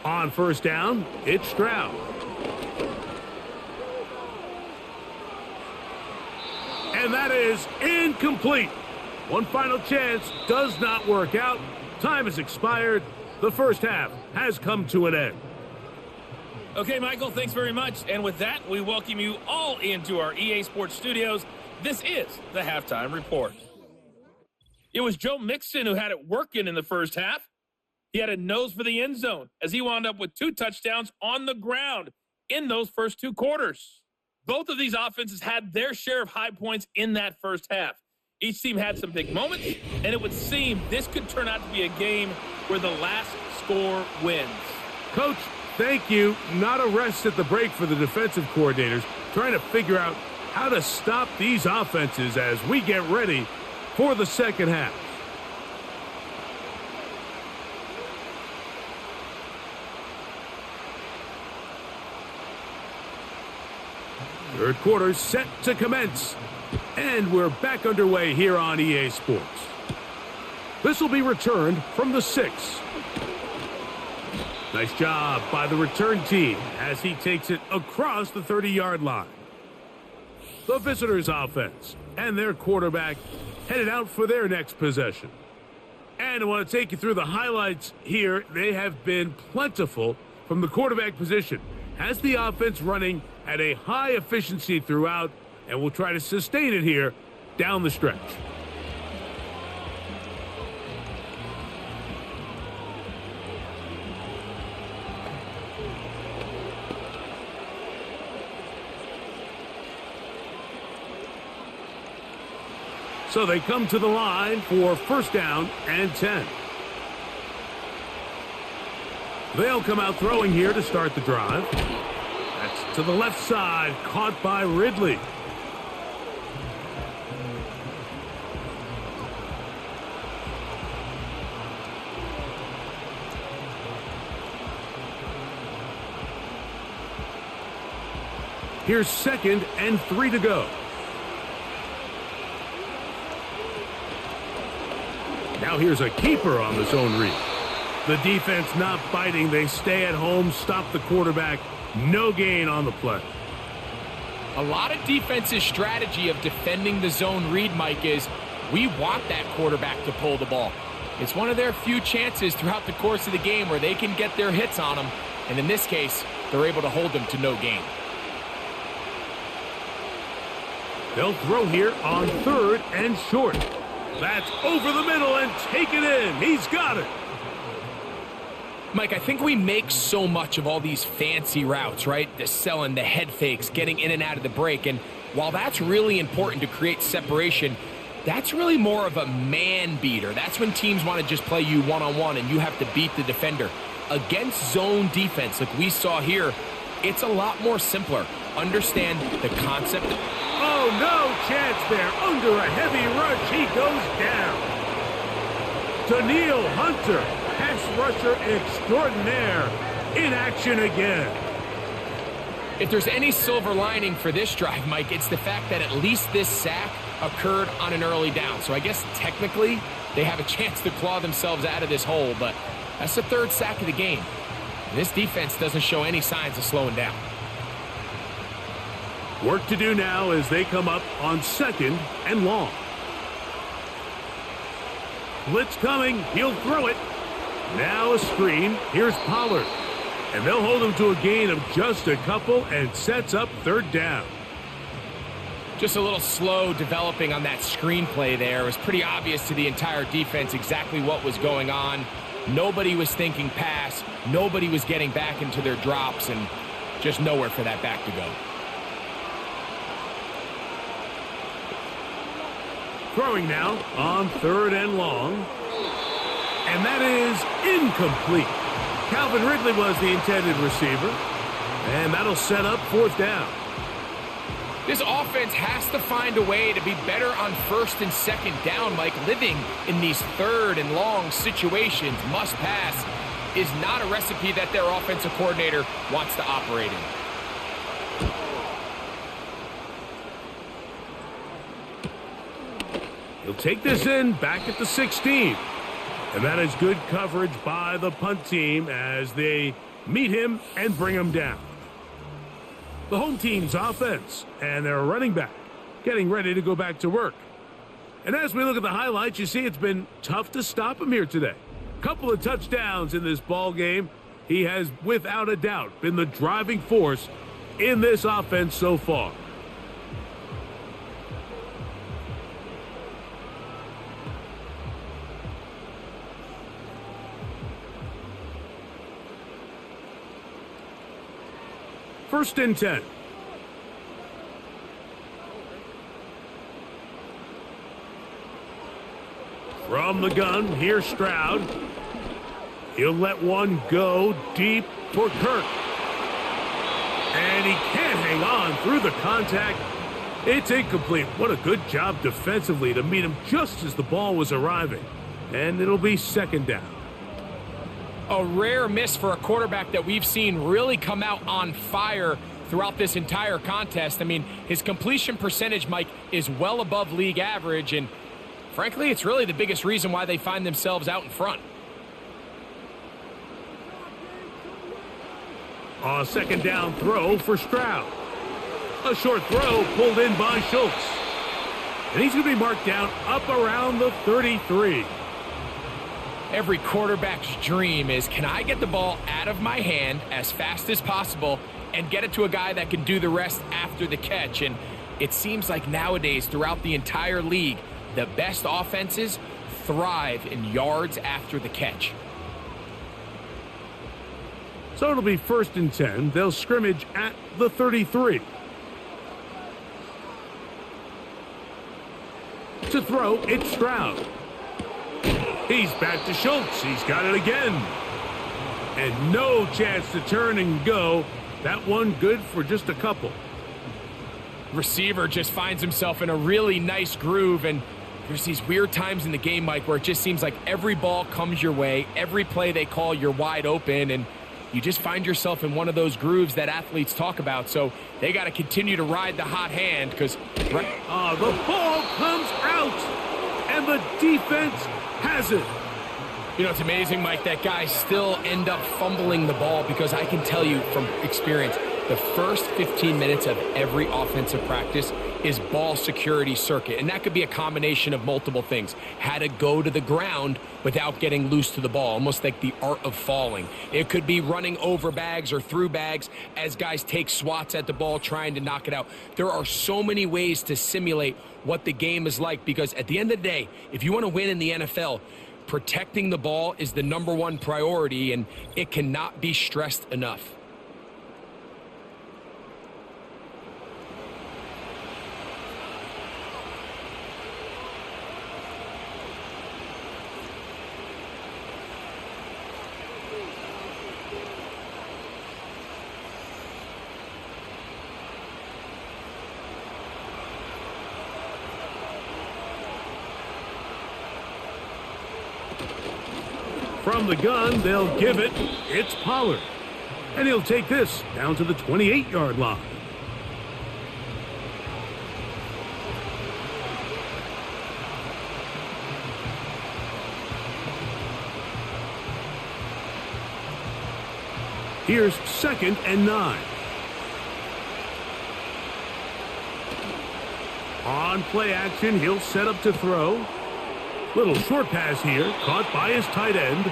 On first down, it's Stroud. that is incomplete. One final chance does not work out. Time has expired. The first half has come to an end. Okay, Michael, thanks very much. And with that, we welcome you all into our EA Sports studios. This is the Halftime Report. It was Joe Mixon who had it working in the first half. He had a nose for the end zone as he wound up with 2 touchdowns on the ground in those first 2 quarters. Both of these offenses had their share of high points in that first half. Each team had some big moments, and it would seem this could turn out to be a game where the last score wins. Coach, thank you. Not a rest at the break for the defensive coordinators, trying to figure out how to stop these offenses as we get ready for the second half. Third quarter set to commence. And we're back underway here on EA Sports. This will be returned from the 6. Nice job by the return team as he takes it across the 30-yard line. The visitors' offense and their quarterback headed out for their next possession. And I want to take you through the highlights here. They have been plentiful from the quarterback position. Has the offense running at a high efficiency throughout, and we'll try to sustain it here down the stretch. So they come to the line for first down and 10. They'll come out throwing here to start the drive. That's to the left side, caught by Ridley. Here's 2nd and 3 to go. Now here's a keeper on the zone read. The defense not biting. They stay at home, stop the quarterback. No gain on the play. A lot of defense's strategy of defending the zone read, Mike, is we want that quarterback to pull the ball. It's one of their few chances throughout the course of the game where they can get their hits on them. And in this case, they're able to hold them to no gain. They'll throw here on 3rd and short. That's over the middle and taken in. He's got it. Mike, I think we make so much of all these fancy routes, right? The selling, the head fakes, getting in and out of the break. And while that's really important to create separation, that's really more of a man beater. That's when teams want to just play you one-on-one and you have to beat the defender. Against zone defense, like we saw here, it's a lot more simpler. Understand the concept. Oh, no chance there. Under a heavy rush, he goes down. Daniil Hunter, pass rusher extraordinaire, in action again. If there's any silver lining for this drive, Mike, it's the fact that at least this sack occurred on an early down. So I guess technically they have a chance to claw themselves out of this hole, but that's the 3rd sack of the game. And this defense doesn't show any signs of slowing down. Work to do now as they come up on 2nd and long. Blitz coming. He'll throw it. Now a screen. Here's Pollard. And they'll hold him to a gain of just a couple and sets up 3rd down. Just a little slow developing on that screenplay there. It was pretty obvious to the entire defense exactly what was going on. Nobody was thinking pass. Nobody was getting back into their drops, and just nowhere for that back to go. Throwing now on 3rd and long. And that is incomplete. Calvin Ridley was the intended receiver. And that'll set up 4th down. This offense has to find a way to be better on 1st and 2nd down. Like living in these 3rd and long situations, must pass, is not a recipe that their offensive coordinator wants to operate in. He'll take this in back at the 16. And that is good coverage by the punt team as they meet him and bring him down. The home team's offense and their running back getting ready to go back to work. And as we look at the highlights, you see it's been tough to stop him here today. Couple of touchdowns in this ball game. He has, without a doubt, been the driving force in this offense so far. First and 10. From the gun, here's Stroud. He'll let one go deep for Kirk. And he can't hang on through the contact. It's incomplete. What a good job defensively to meet him just as the ball was arriving. And it'll be second down. A rare miss for a quarterback that we've seen really come out on fire throughout this entire contest. I mean, his completion percentage, Mike, is well above league average, and frankly, it's really the biggest reason why they find themselves out in front. A second down throw for Stroud. A short throw pulled in by Schultz. And he's going to be marked down up around the 33. Every quarterback's dream is, can I get the ball out of my hand as fast as possible and get it to a guy that can do the rest after the catch? And it seems like nowadays, throughout the entire league, the best offenses thrive in yards after the catch. So it'll be first and 10. They'll scrimmage at the 33. To throw, it's Stroud. He's back to Schultz. He's got it again. And no chance to turn and go. That one good for just a couple. Receiver just finds himself in a really nice groove, and there's these weird times in the game, Mike, where it just seems like every ball comes your way, every play they call, you're wide open, and you just find yourself in one of those grooves that athletes talk about. So they got to continue to ride the hot hand because the ball comes out, and the defense has it. You know, it's amazing, Mike, that guys still end up fumbling the ball, because I can tell you from experience, the first 15 minutes of every offensive practice is ball security circuit. And that could be a combination of multiple things. How to go to the ground without getting loose to the ball, almost like the art of falling. It could be running over bags or through bags as guys take swats at the ball trying to knock it out. There are so many ways to simulate what the game is like, because at the end of the day, if you want to win in the NFL, protecting the ball is the #1 priority, and it cannot be stressed enough. From the gun, they'll give it. It's Pollard. And he'll take this down to the 28-yard line. Here's second and 9. On play action, he'll set up to throw. Little short pass here, caught by his tight end.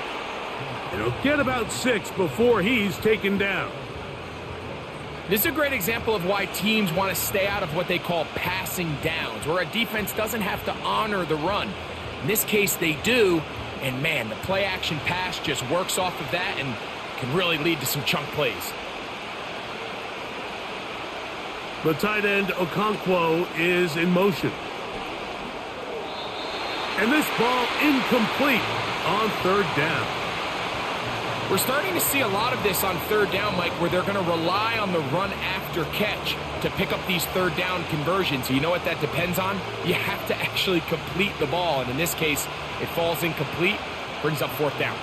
And he'll get about 6 before he's taken down. This is a great example of why teams want to stay out of what they call passing downs, where a defense doesn't have to honor the run. In this case, they do. And, man, the play-action pass just works off of that and can really lead to some chunk plays. The tight end, Okonkwo, is in motion. And this ball incomplete on third down. We're starting to see a lot of this on third down, Mike, where they're going to rely on the run after catch to pick up these third down conversions. So you know what that depends on? You have to actually complete the ball. And in this case, it falls incomplete, brings up fourth down.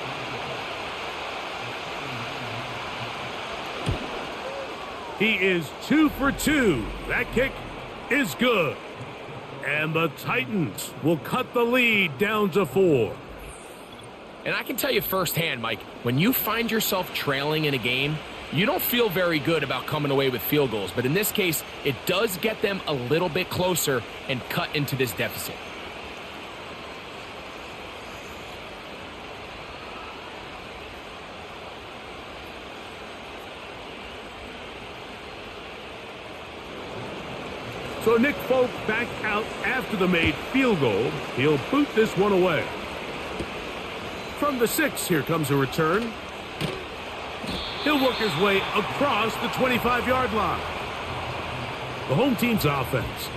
He is 2 for 2. That kick is good. And the Titans will cut the lead down to 4. And I can tell you firsthand, Mike, when you find yourself trailing in a game, You don't feel very good about coming away with field goals, but in this case, it does get them a little bit closer and cut into this deficit. So Nick Folk back out after the made field goal. He'll boot this one away. From the 6, here comes a return. He'll work his way across the 25-yard line. The home team's offense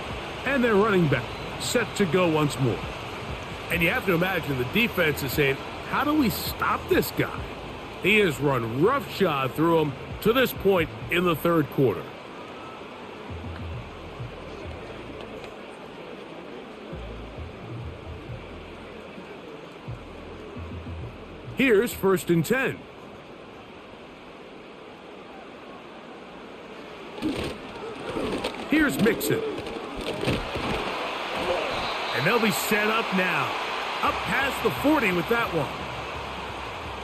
and their running back set to go once more. And you have to imagine the defense is saying, how do we stop this guy? He has run roughshod through him to this point in the third quarter. Here's 1st and 10. Here's Mixon. And they'll be set up now. Up past the 40 with that one.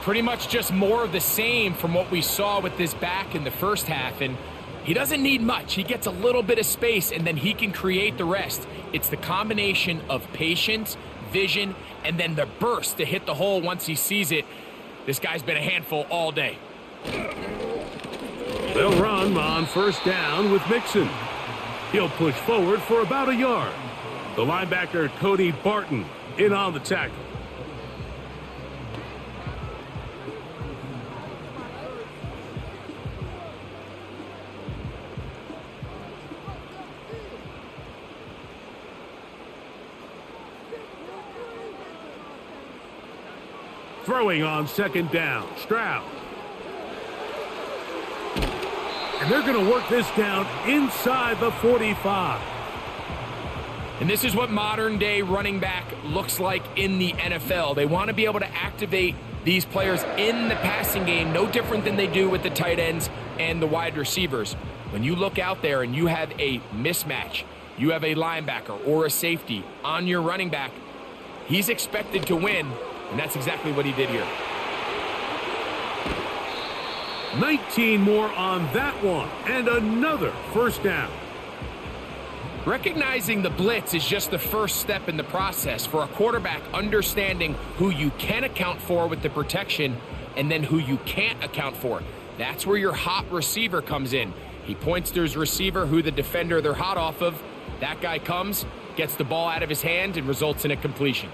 Pretty much just more of the same from what we saw with this back in the first half. And he doesn't need much. He gets a little bit of space, and then he can create the rest. It's the combination of patience, vision, and then the burst to hit the hole once he sees it. This guy's been a handful all day. They'll run on 1st down with Mixon. He'll push forward for about a yard. The linebacker, Cody Barton, in on the tackle. Throwing on 2nd down, Stroud. And they're going to work this down inside the 45. And this is what modern-day running back looks like in the NFL. They want to be able to activate these players in the passing game, no different than they do with the tight ends and the wide receivers. When you look out there and you have a mismatch, you have a linebacker or a safety on your running back, he's expected to win, and that's exactly what he did here. 19 more on that one, and another 1st down. Recognizing the blitz is just the first step in the process for a quarterback, understanding who you can account for with the protection and then who you can't account for. That's where your hot receiver comes in. He points to his receiver, who the defender they're hot off of. That guy comes, gets the ball out of his hand, and results in a completion.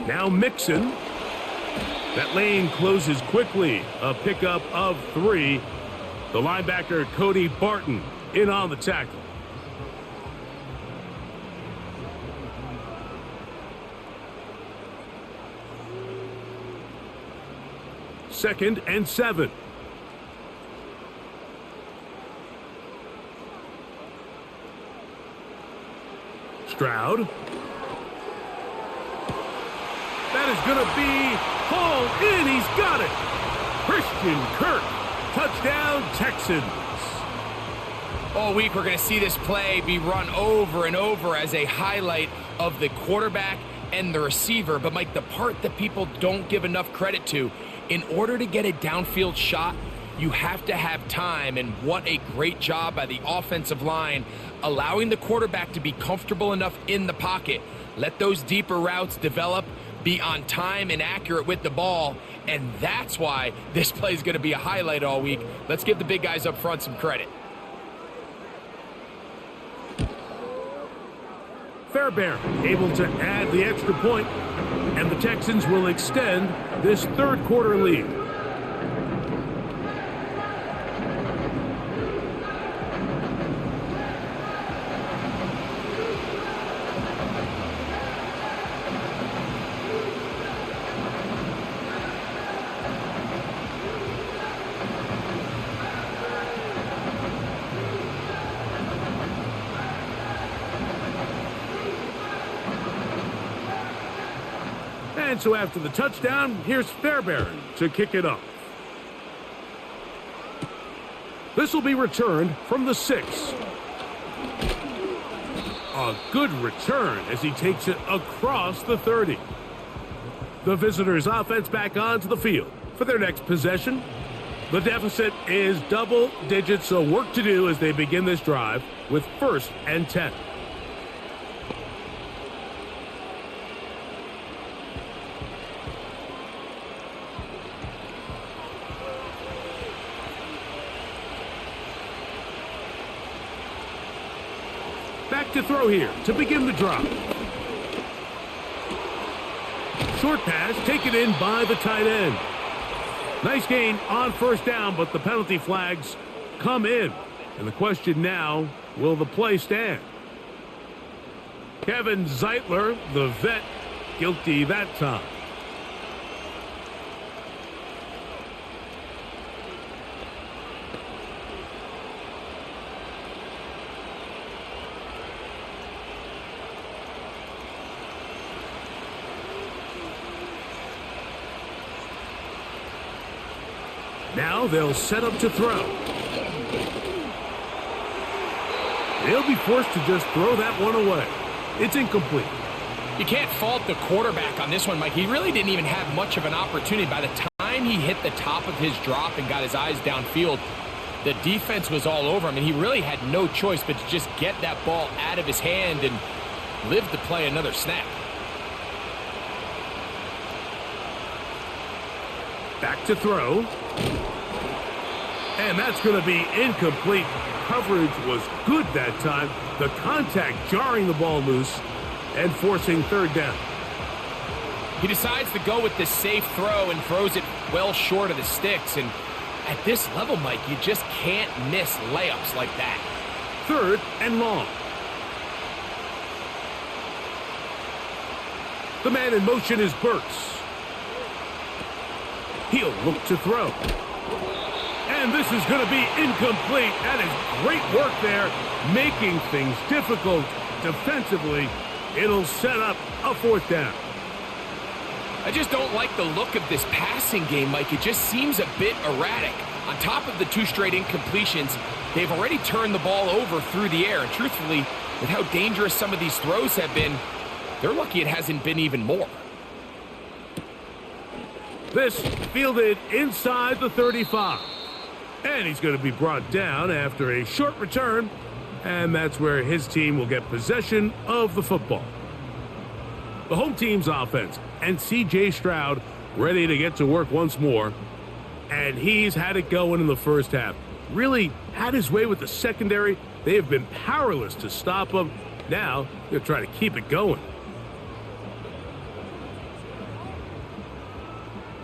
Now Mixon. That lane closes quickly. A pickup of 3. The linebacker, Cody Barton, in on the tackle. Second and 7. Stroud. That is going to be hauled in. He's got it. Christian Kirk. Touchdown, Texans. All week, we're going to see this play be run over and over as a highlight of the quarterback and the receiver. But, Mike, the part that people don't give enough credit to, in order to get a downfield shot, you have to have time. And what a great job by the offensive line, allowing the quarterback to be comfortable enough in the pocket. Let those deeper routes develop, be on time and accurate with the ball, and that's why this play is going to be a highlight all week. Let's give the big guys up front some credit. Fairbairn able to add the extra point, and the Texans will extend this third quarter lead. And so after the touchdown, here's Fairbairn to kick it off. This will be returned from the 6. A good return as he takes it across the 30. The visitors' offense back onto the field for their next possession. The deficit is double digits, so work to do as they begin this drive with 1st and 10. Back to throw here to begin the drive. Short pass taken in by the tight end. Nice gain on 1st down, but the penalty flags come in. And the question now, will the play stand? Kevin Zeitler, the vet, guilty that time. Now they'll set up to throw. They'll be forced to just throw that one away. It's incomplete. You can't fault the quarterback on this one, Mike. He really didn't even have much of an opportunity. By the time he hit the top of his drop and got his eyes downfield, the defense was all over him, and he really had no choice but to just get that ball out of his hand and live to play another snap. Back to throw. And that's going to be incomplete. Coverage was good that time. The contact jarring the ball loose and forcing 3rd down. He decides to go with this safe throw and throws it well short of the sticks. And at this level, Mike, you just can't miss layups like that. 3rd and long. The man in motion is Burks. He'll look to throw. And this is going to be incomplete. That is great work there, making things difficult defensively. It'll set up a 4th down. I just don't like the look of this passing game, Mike. It just seems a bit erratic. On top of the 2 straight incompletions, they've already turned the ball over through the air. And truthfully, with how dangerous some of these throws have been, they're lucky it hasn't been even more. This fielded inside the 35. And he's going to be brought down after a short return. And that's where his team will get possession of the football. The home team's offense and C.J. Stroud ready to get to work once more. And he's had it going in the 1st half. Really had his way with the secondary. They have been powerless to stop him. Now they're trying to keep it going.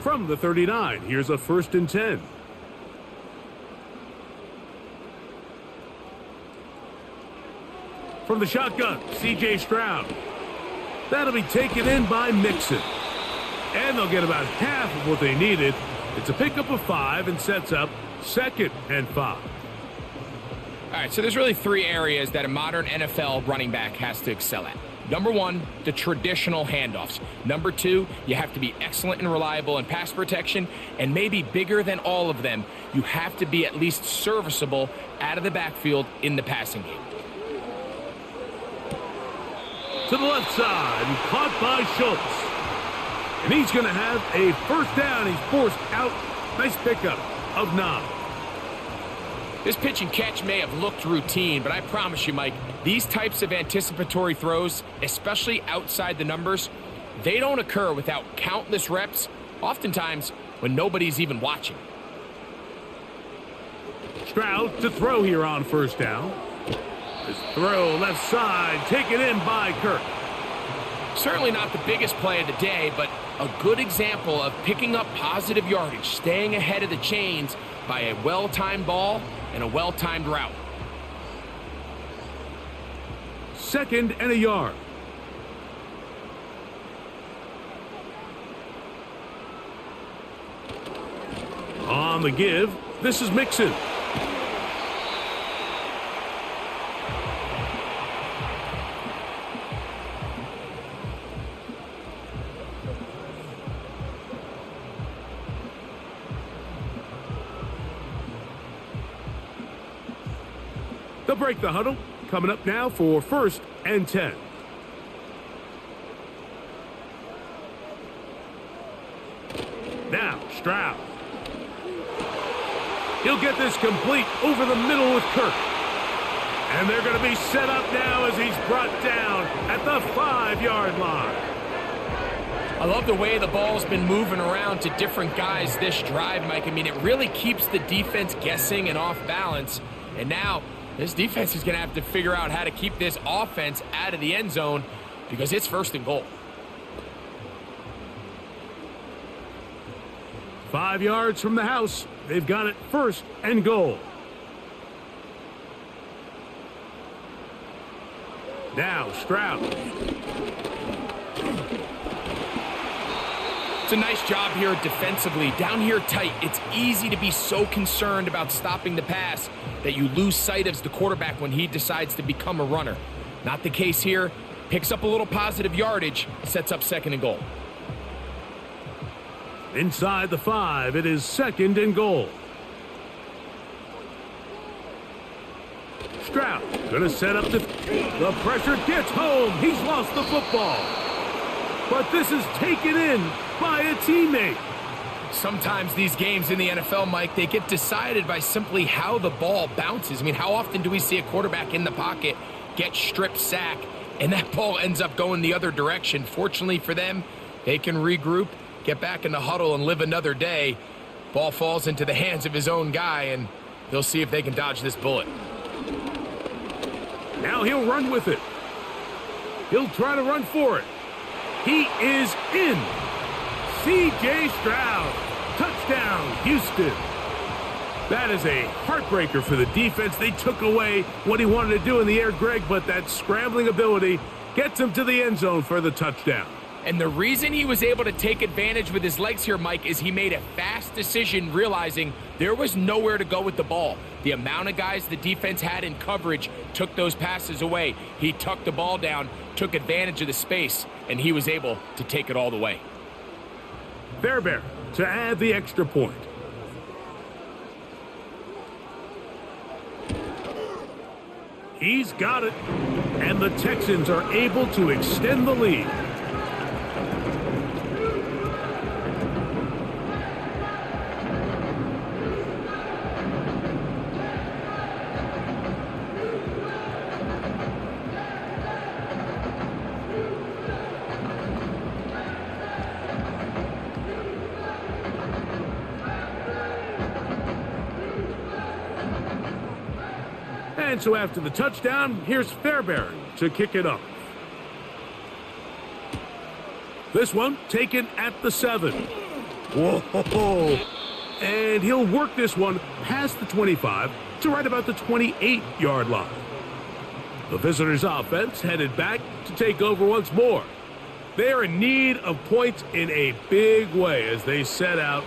From the 39, here's a 1st and 10. From the shotgun, C.J. Stroud. That'll be taken in by Mixon. And they'll get about half of what they needed. It's a pickup of 5 and sets up 2nd and 5. All right, so there's really 3 areas that a modern NFL running back has to excel at. Number 1, the traditional handoffs. Number 2, you have to be excellent and reliable in pass protection. And maybe bigger than all of them, you have to be at least serviceable out of the backfield in the passing game. To the left side, and caught by Schultz. And he's going to have a 1st down. He's forced out. Nice pickup of 9. This pitch and catch may have looked routine, but I promise you, Mike, these types of anticipatory throws, especially outside the numbers, they don't occur without countless reps, oftentimes when nobody's even watching. Stroud to throw here on 1st down. His throw left side, taken in by Kirk. Certainly not the biggest play of the day, but a good example of picking up positive yardage, staying ahead of the chains by a well-timed ball and a well-timed route. 2nd and a yard. On the give, this is Mixon. They'll break the huddle. Coming up now for 1st and 10. Stroud. He'll get this complete over the middle with Kirk. And they're going to be set up now as he's brought down at the 5-yard line. I love the way the ball's been moving around to different guys this drive, Mike. I mean, it really keeps the defense guessing and off balance. And now this defense is going to have to figure out how to keep this offense out of the end zone because it's 1st and goal. 5 yards from the house. They've got it 1st and goal. Now Stroud. It's a nice job here defensively. Down here tight, it's easy to be so concerned about stopping the pass that you lose sight of the quarterback when he decides to become a runner. Not the case here. Picks up a little positive yardage, sets up 2nd and goal. Inside the 5, it is 2nd and goal. Stroud going to set up the pressure gets home. He's lost the football. But this is taken in by a teammate. Sometimes these games in the NFL, Mike, they get decided by simply how the ball bounces. I mean, how often do we see a quarterback in the pocket get stripped sack and that ball ends up going the other direction? Fortunately for them, they can regroup, get back in the huddle, and live another day. Ball falls into the hands of his own guy, and they'll see if they can dodge this bullet. Now he'll run with it. He'll try to run for it. He is in. C.J. Stroud. Touchdown, Houston. That is a heartbreaker for the defense. They took away what he wanted to do in the air, Greg, but that scrambling ability gets him to the end zone for the touchdown. And the reason he was able to take advantage with his legs here, Mike, is he made a fast decision realizing there was nowhere to go with the ball. The amount of guys the defense had in coverage took those passes away. He tucked the ball down, took advantage of the space, and he was able to take it all the way. Fairbairn to add the extra point. He's got it. And the Texans are able to extend the lead. And so after the touchdown, here's Fairbairn to kick it up. This one taken at the 7. Whoa! And he'll work this one past the 25 to right about the 28-yard line. The visitors' offense headed back to take over once more. They are in need of points in a big way as they set out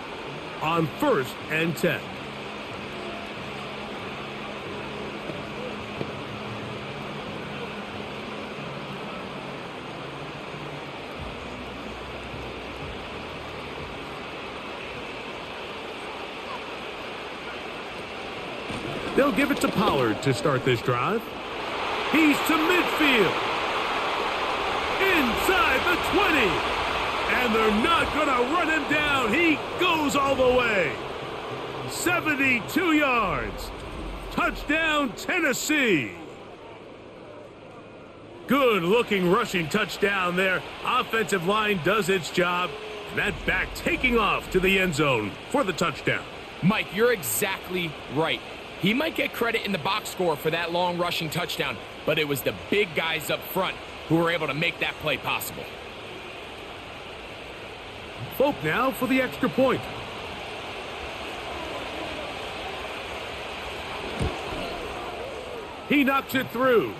on 1st and 10. They'll give it to Pollard to start this drive. He's to midfield. Inside the 20. And they're not going to run him down. He goes all the way. 72 yards. Touchdown, Tennessee. Good-looking rushing touchdown there. Offensive line does its job. And that back taking off to the end zone for the touchdown. Mike, you're exactly right. He might get credit in the box score for that long rushing touchdown, but it was the big guys up front who were able to make that play possible. Folk now for the extra point. He knocks it through.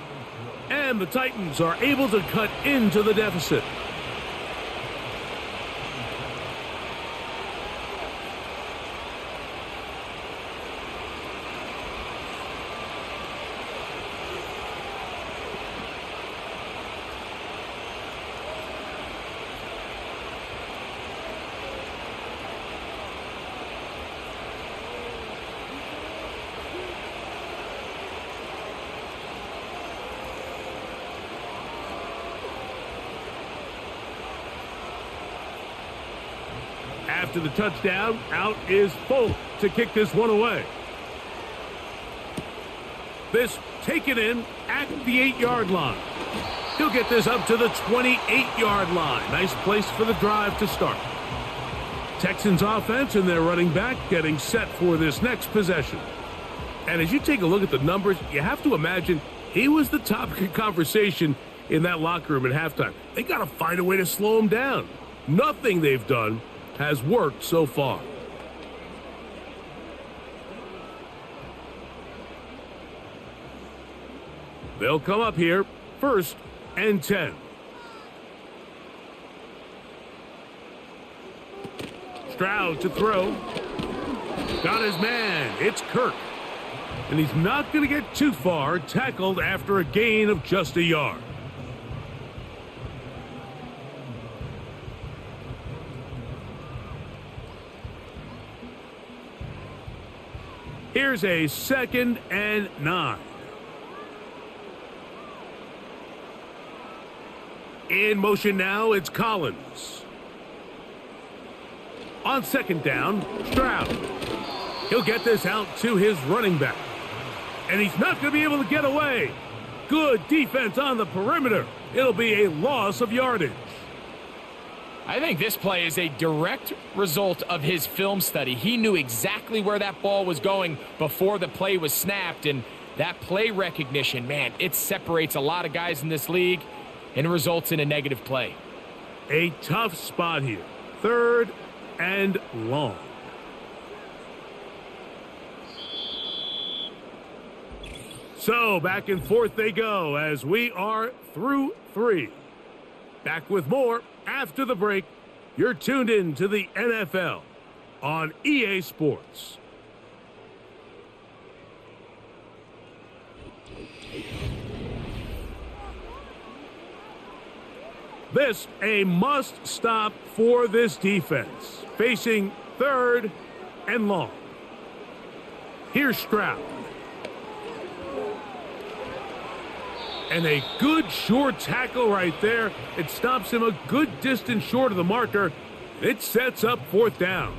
And the Titans are able to cut into the deficit. After the touchdown, out is Folk to kick this one away. This taken in at the 8-yard line. He'll get this up to the 28-yard line. Nice place for the drive to start. Texans offense and their running back getting set for this next possession. And as you take a look at the numbers, you have to imagine he was the topic of conversation in that locker room at halftime. They got to find a way to slow him down. Nothing they've done has worked so far. They'll come up here, 1st and 10. Stroud to throw. Got his man. It's Kirk. And he's not going to get too far, tackled after a gain of just a yard. Here's a 2nd and 9. In motion now, it's Collins. On 2nd down, Stroud. He'll get this out to his running back. And he's not going to be able to get away. Good defense on the perimeter. It'll be a loss of yardage. I think this play is a direct result of his film study. He knew exactly where that ball was going before the play was snapped. And that play recognition, man, it separates a lot of guys in this league and results in a negative play. A tough spot here. 3rd and long. So back and forth they go as we are through 3. Back with more after the break. You're tuned in to the NFL on EA Sports. This a must stop for this defense. Facing 3rd and long. Here's Stroud. And a good short tackle right there. It stops him a good distance short of the marker. It sets up 4th down.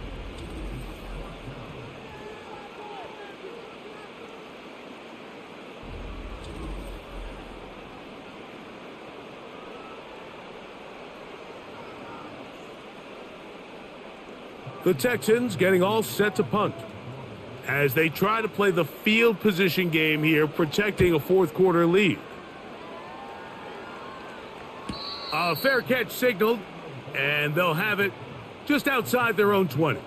The Texans getting all set to punt as they try to play the field position game here, protecting a 4th quarter lead. A fair catch signaled, and they'll have it just outside their own 20.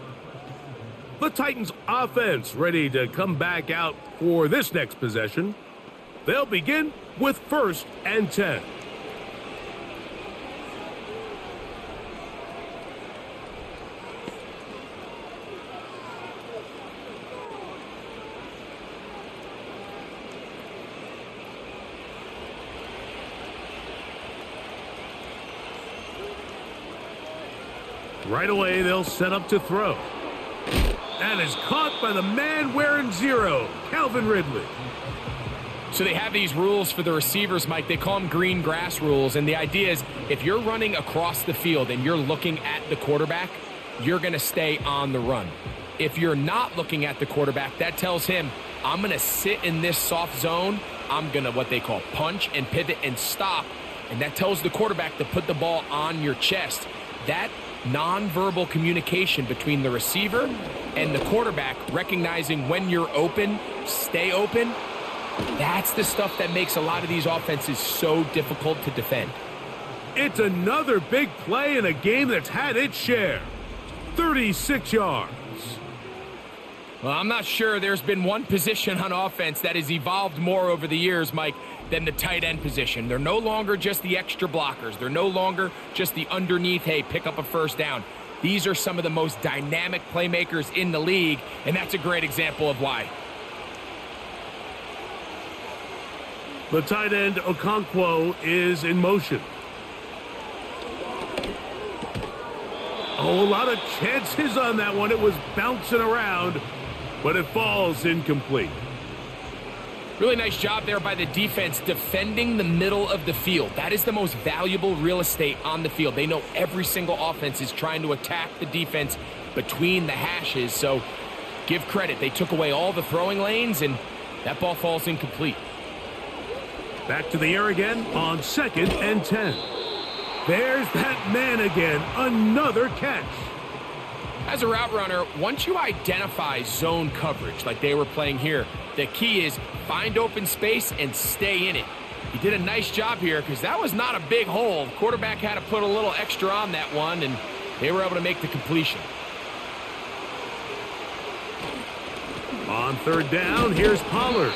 The Titans offense ready to come back out for this next possession. They'll begin with 1st and 10. Right away, they'll set up to throw. That is caught by the man wearing 0, Calvin Ridley. So they have these rules for the receivers, Mike. They call them green grass rules. And the idea is if you're running across the field and you're looking at the quarterback, you're going to stay on the run. If you're not looking at the quarterback, that tells him, I'm going to sit in this soft zone. I'm going to what they call punch and pivot and stop. And that tells the quarterback to put the ball on your chest. That nonverbal communication between the receiver and the quarterback, recognizing when you're open, stay open, that's the stuff that makes a lot of these offenses so difficult to defend. It's another big play in a game that's had its share. 36 yards. Well, I'm not sure there's been one position on offense that has evolved more over the years, Mike, than the tight end position. They're no longer just the extra blockers. They're no longer just the underneath, hey, pick up a 1st down. These are some of the most dynamic playmakers in the league, and that's a great example of why. The tight end, Okonkwo, is in motion. Oh, a lot of chances on that one. It was bouncing around, but it falls incomplete. Really nice job there by the defense defending the middle of the field. That is the most valuable real estate on the field. They know every single offense is trying to attack the defense between the hashes. So give credit. They took away all the throwing lanes, and that ball falls incomplete. Back to the air again on 2nd and 10. There's that man again. Another catch. As a route runner, once you identify zone coverage like they were playing here, the key is find open space and stay in it. He did a nice job here because that was not a big hole. The quarterback had to put a little extra on that one, and they were able to make the completion. On 3rd down, here's Pollard.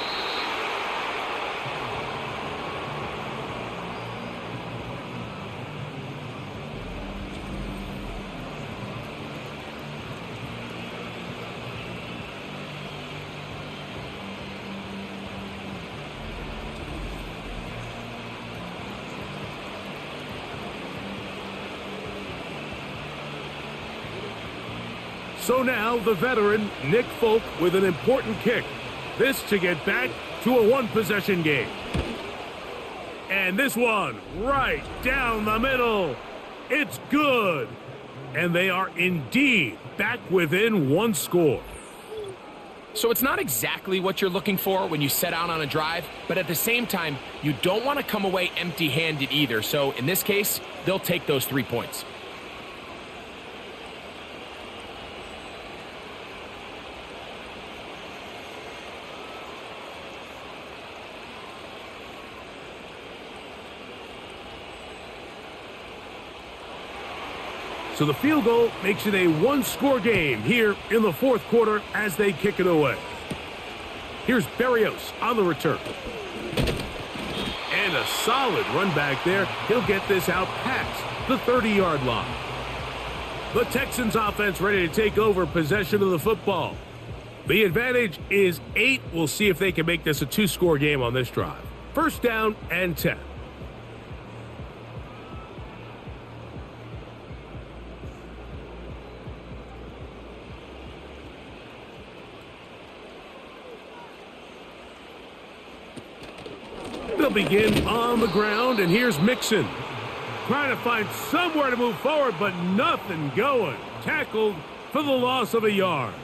So now the veteran, Nick Folk, with an important kick. This to get back to a one-possession game. And this one right down the middle. It's good. And they are indeed back within one score. So it's not exactly what you're looking for when you set out on a drive, but at the same time, you don't want to come away empty-handed either. So in this case, they'll take those 3 points. So the field goal makes it a one-score game here in the 4th quarter as they kick it away. Here's Berrios on the return. And a solid run back there. He'll get this out past the 30-yard line. The Texans offense ready to take over possession of the football. The advantage is 8. We'll see if they can make this a 2-score game on this drive. 1st down and 10. They'll begin on the ground, and here's Mixon. Trying to find somewhere to move forward, but nothing going. Tackled for the loss of a yard.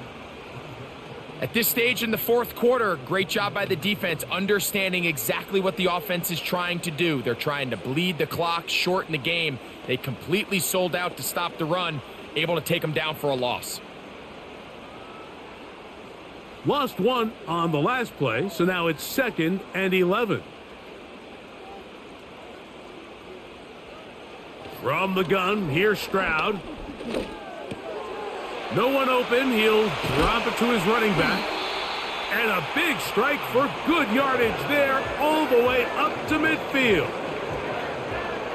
At this stage in the 4th quarter, great job by the defense, understanding exactly what the offense is trying to do. They're trying to bleed the clock, shorten the game. They completely sold out to stop the run, able to take them down for a loss. Lost one on the last play, so now it's 2nd and 11. From the gun, here's Stroud. No one open. He'll drop it to his running back. And a big strike for good yardage there all the way up to midfield.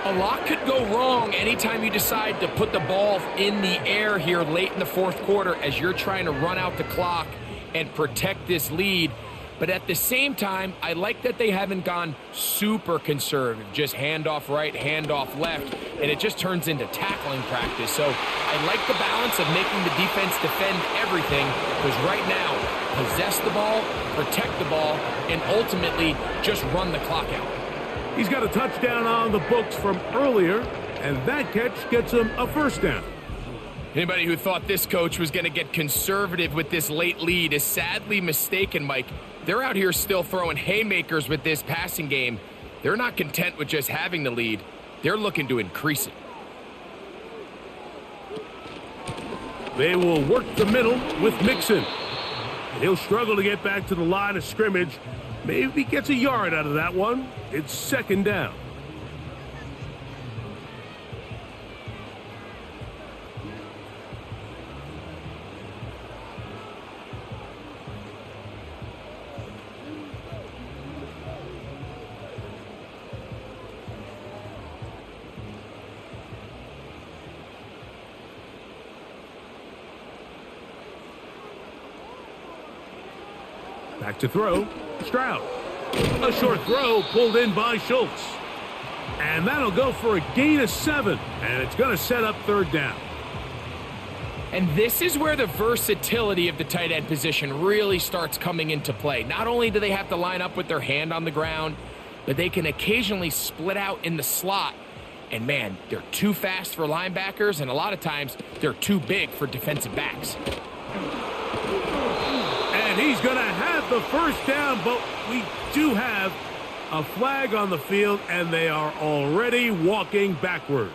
A lot could go wrong anytime you decide to put the ball in the air here late in the 4th quarter as you're trying to run out the clock and protect this lead. But at the same time, I like that they haven't gone super conservative, just handoff right, handoff left, and it just turns into tackling practice. So I like the balance of making the defense defend everything, because right now, possess the ball, protect the ball, and ultimately just run the clock out. He's got a touchdown on the books from earlier, and that catch gets him a 1st down. Anybody who thought this coach was going to get conservative with this late lead is sadly mistaken, Mike. They're out here still throwing haymakers with this passing game. They're not content with just having the lead. They're looking to increase it. They will work the middle with Mixon. He'll struggle to get back to the line of scrimmage. Maybe gets a yard out of that one. It's 2nd down. Back to throw. Stroud. A short throw pulled in by Schultz. And that'll go for a gain of 7. And it's going to set up 3rd down. And this is where the versatility of the tight end position really starts coming into play. Not only do they have to line up with their hand on the ground, but they can occasionally split out in the slot And man, they're too fast for linebackers, and a lot of times they're too big for defensive backs. And he's going to have the first down, but we do have a flag on the field, and they are already walking backwards.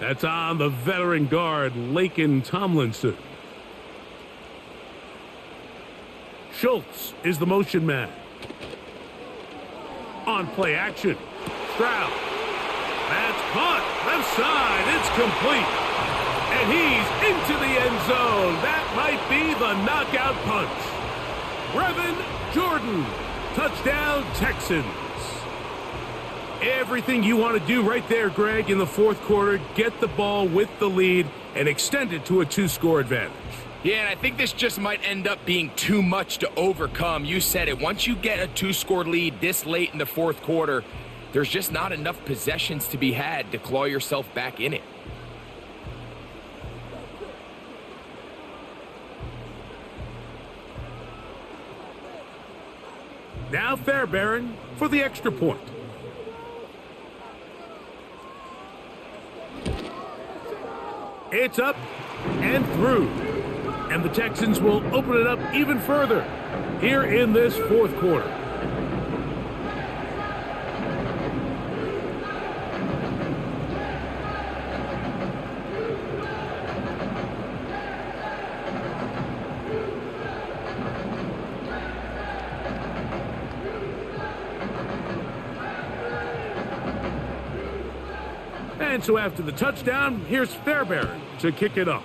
That's on the veteran guard, Laken Tomlinson. Schultz is the motion man. On play action, Stroud. That's caught, left side, it's complete. And he's into the end zone. That might be the knockout punch. Brevin Jordan, touchdown Texans. Everything you want to do right there, Greg, in the fourth quarter, get the ball with the lead and extend it to a 2-score advantage. Yeah, and I think this just might end up being too much to overcome. You said it. Once you get a 2-score lead this late in the fourth quarter, there's just not enough possessions to be had to claw yourself back in it. Now Fairbairn for the extra point. It's up and through. And the Texans will open it up even further here in this fourth quarter. And so after the touchdown, here's Fairbairn to kick it off.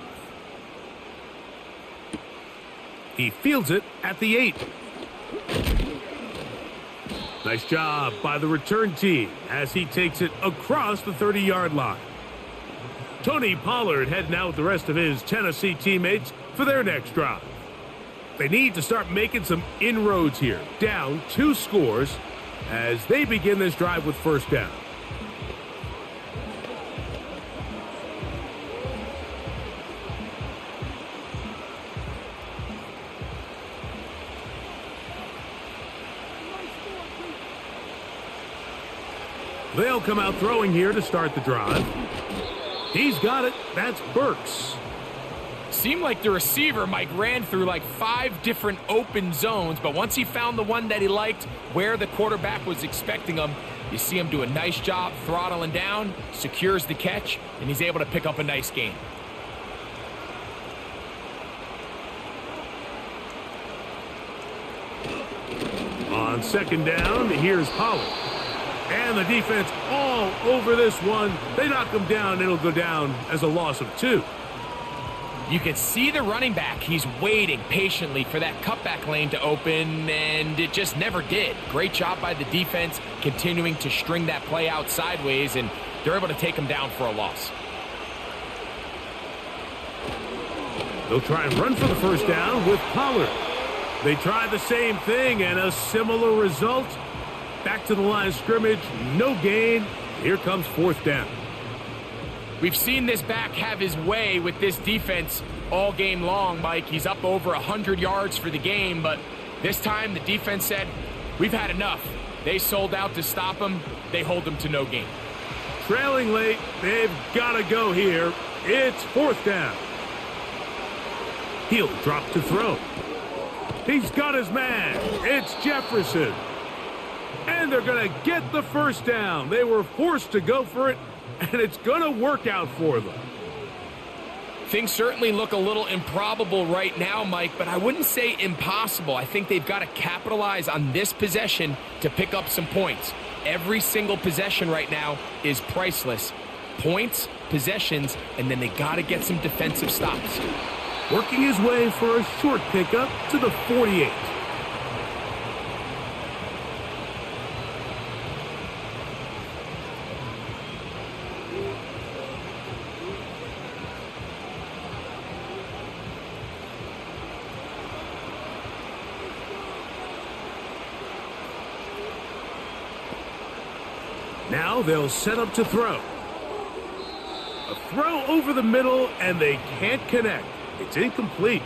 He fields it at the 8. Nice job by the return team as he takes it across the 30-yard line. Tony Pollard heading out with the rest of his Tennessee teammates for their next drive. They need to start making some inroads here, down 2 scores as they begin this drive with first down. They'll come out throwing here to start the drive. He's got it. That's Burks. Seemed like the receiver, Mike, ran through like 5 different open zones, but once he found the one that he liked where the quarterback was expecting him, you see him do a nice job throttling down, secures the catch, and he's able to pick up a nice gain. On second down, here's Pollard. And the defense all over this one. They knock him down. It'll go down as a loss of 2. You can see the running back. He's waiting patiently for that cutback lane to open, and it just never did. Great job by the defense continuing to string that play out sideways, and they're able to take him down for a loss. They'll try and run for the first down with Pollard. They try the same thing, and a similar result. Back to the line of scrimmage, no gain. Here comes fourth down. We've seen this back have his way with this defense all game long, Mike. He's up over 100 yards for the game, but this time the defense said, we've had enough. They sold out to stop him. They hold him to no gain. Trailing late, they've got to go here. It's fourth down. He'll drop to throw. He's got his man. It's Jefferson. And they're going to get the first down. They were forced to go for it, and it's going to work out for them. Things certainly look a little improbable right now, Mike, but I wouldn't say impossible. I think they've got to capitalize on this possession to pick up some points. Every single possession right now is priceless. Points, possessions, and then they got to get some defensive stops. Working his way for a short pickup to the 48. Now they'll set up to throw. A throw over the middle, and they can't connect. It's incomplete.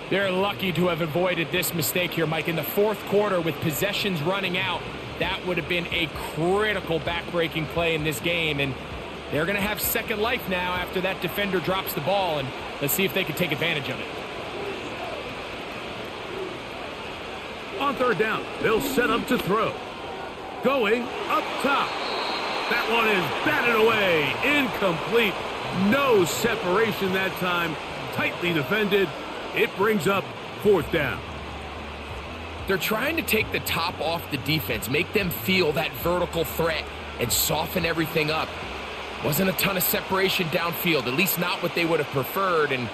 They're lucky to have avoided this mistake here, Mike. In the fourth quarter, with possessions running out, That would have been a critical back-breaking play in this game, and they're going to have second life now after that defender drops the ball, and let's see if they can take advantage of it. On third down, they'll set up to throw. Going up top. That one is batted away. Incomplete. No separation that time. Tightly defended. It brings up fourth down. They're trying to take the top off the defense, make them feel that vertical threat, and soften everything up. Wasn't a ton of separation downfield, at least not what they would have preferred, and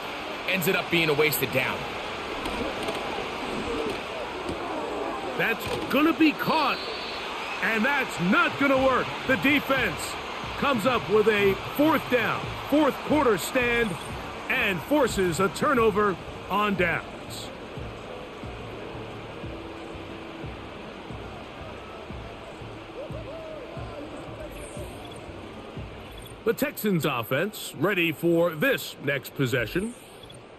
ends it up being a wasted down. That's going to be caught, and that's not going to work. The defense comes up with a fourth down, fourth quarter stand, and forces a turnover on downs. The Texans offense ready for this next possession.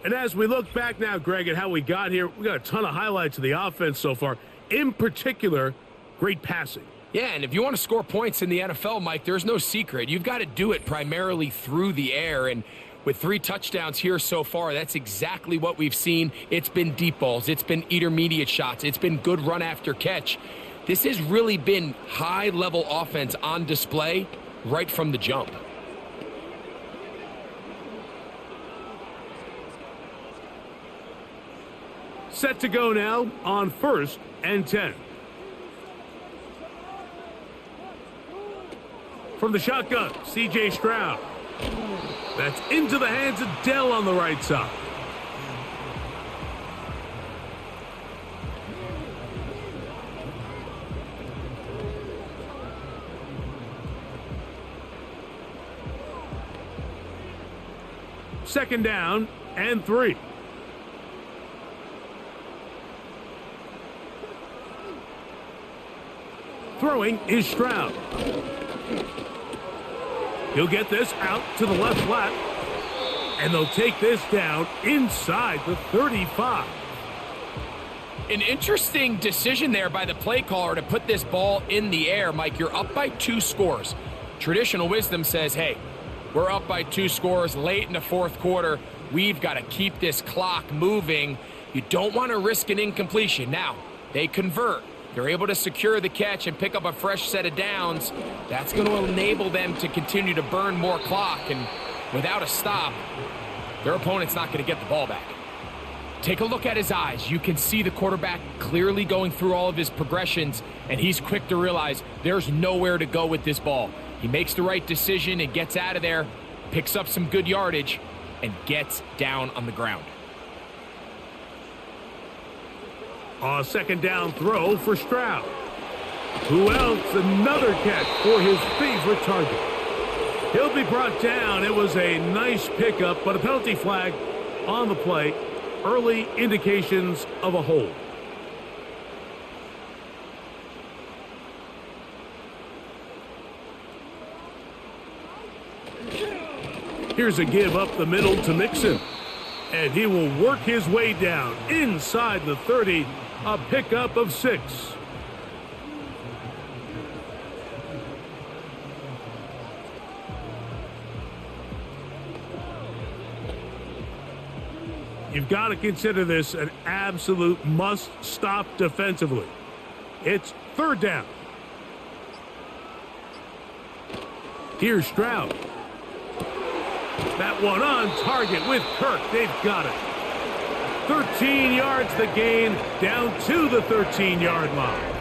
And as we look back now, Greg, at how we got here, we got a ton of highlights of the offense so far. In particular, great passing. Yeah, and if you want to score points in the NFL, Mike, there's no secret. You've got to do it primarily through the air, and with 3 touchdowns here so far, that's exactly what we've seen. It's been deep balls. It's been intermediate shots. It's been good run after catch. This has really been high-level offense on display right from the jump. Set to go now on 1st and 10. From the shotgun, C.J. Stroud. That's into the hands of Dell on the right side. Second down and 3. Throwing is Stroud. He'll get this out to the left flat, and they'll take this down inside the 35. An interesting decision there by the play caller to put this ball in the air. Mike, you're up by 2 scores. Traditional wisdom says, hey, we're up by 2 scores late in the fourth quarter. We've got to keep this clock moving. You don't want to risk an incompletion. Now, they convert. They're able to secure the catch and pick up a fresh set of downs. That's going to enable them to continue to burn more clock, and without a stop, their opponent's not going to get the ball back. Take a look at his eyes. You can see the quarterback clearly going through all of his progressions, and he's quick to realize there's nowhere to go with this ball. He makes the right decision and gets out of there, picks up some good yardage, and gets down on the ground. A second down throw for Stroud. Who else? Another catch for his favorite target. He'll be brought down. It was a nice pickup, but a penalty flag on the play. Early indications of a hold. Here's a give up the middle to Mixon. And he will work his way down inside the 30. A pickup of 6. You've got to consider this an absolute must-stop defensively. It's third down. Here's Stroud. That one on target with Kirk. They've got it. 13 yards the gain, down to the 13-yard line.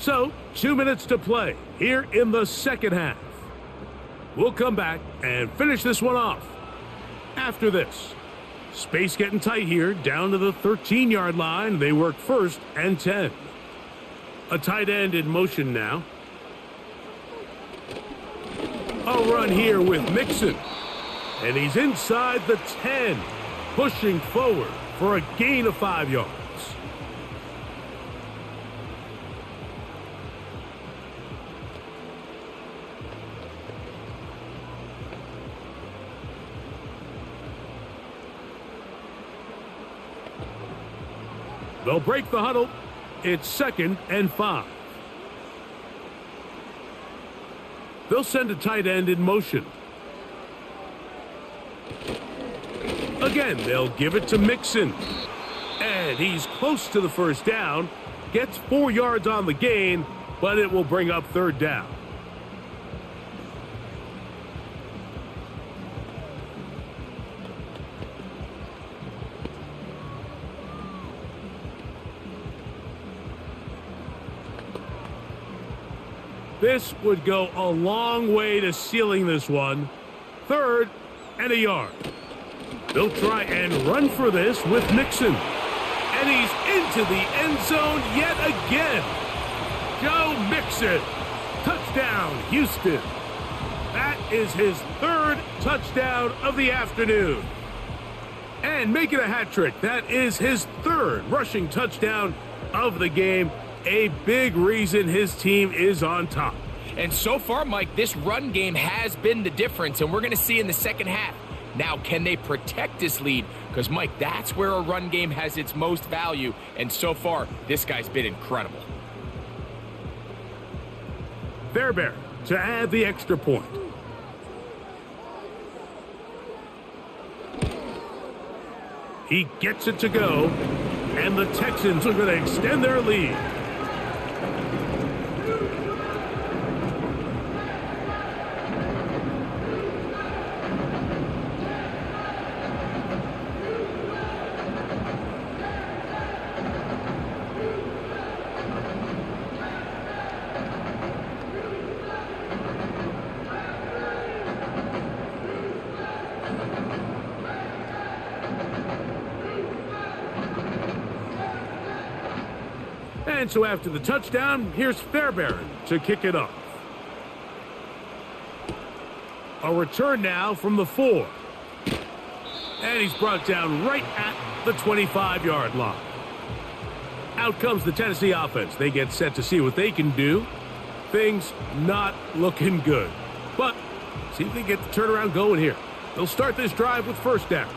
So, 2 minutes to play here in the second half. We'll come back and finish this one off after this. Space getting tight here, down to the 13-yard line. They work 1st and 10. A tight end in motion now. A run here with Mixon. And he's inside the 10, pushing forward for a gain of 5 yards. They'll break the huddle. It's 2nd and 5. They'll send a tight end in motion. Again, they'll give it to Mixon. And he's close to the first down. Gets 4 yards on the gain, but it will bring up 3rd down. This would go a long way to sealing this one. 3rd and a yard. They'll try and run for this with Mixon. And he's into the end zone yet again. Joe Mixon. Touchdown, Houston. That is his 3rd touchdown of the afternoon. And making a hat trick. That is his 3rd rushing touchdown of the game. A big reason his team is on top. And so far, Mike, this run game has been the difference, and we're going to see in the second half. Now, can they protect this lead? Because, Mike, that's where a run game has its most value, and so far, this guy's been incredible. Fairbairn to add the extra point. He gets it to go, and the Texans are going to extend their lead. And so after the touchdown, here's Fairbairn to kick it off. A return now from the 4. And he's brought down right at the 25-yard line. Out comes the Tennessee offense. They get set to see what they can do. Things not looking good. But see if they get the turnaround going here. They'll start this drive with 1st down.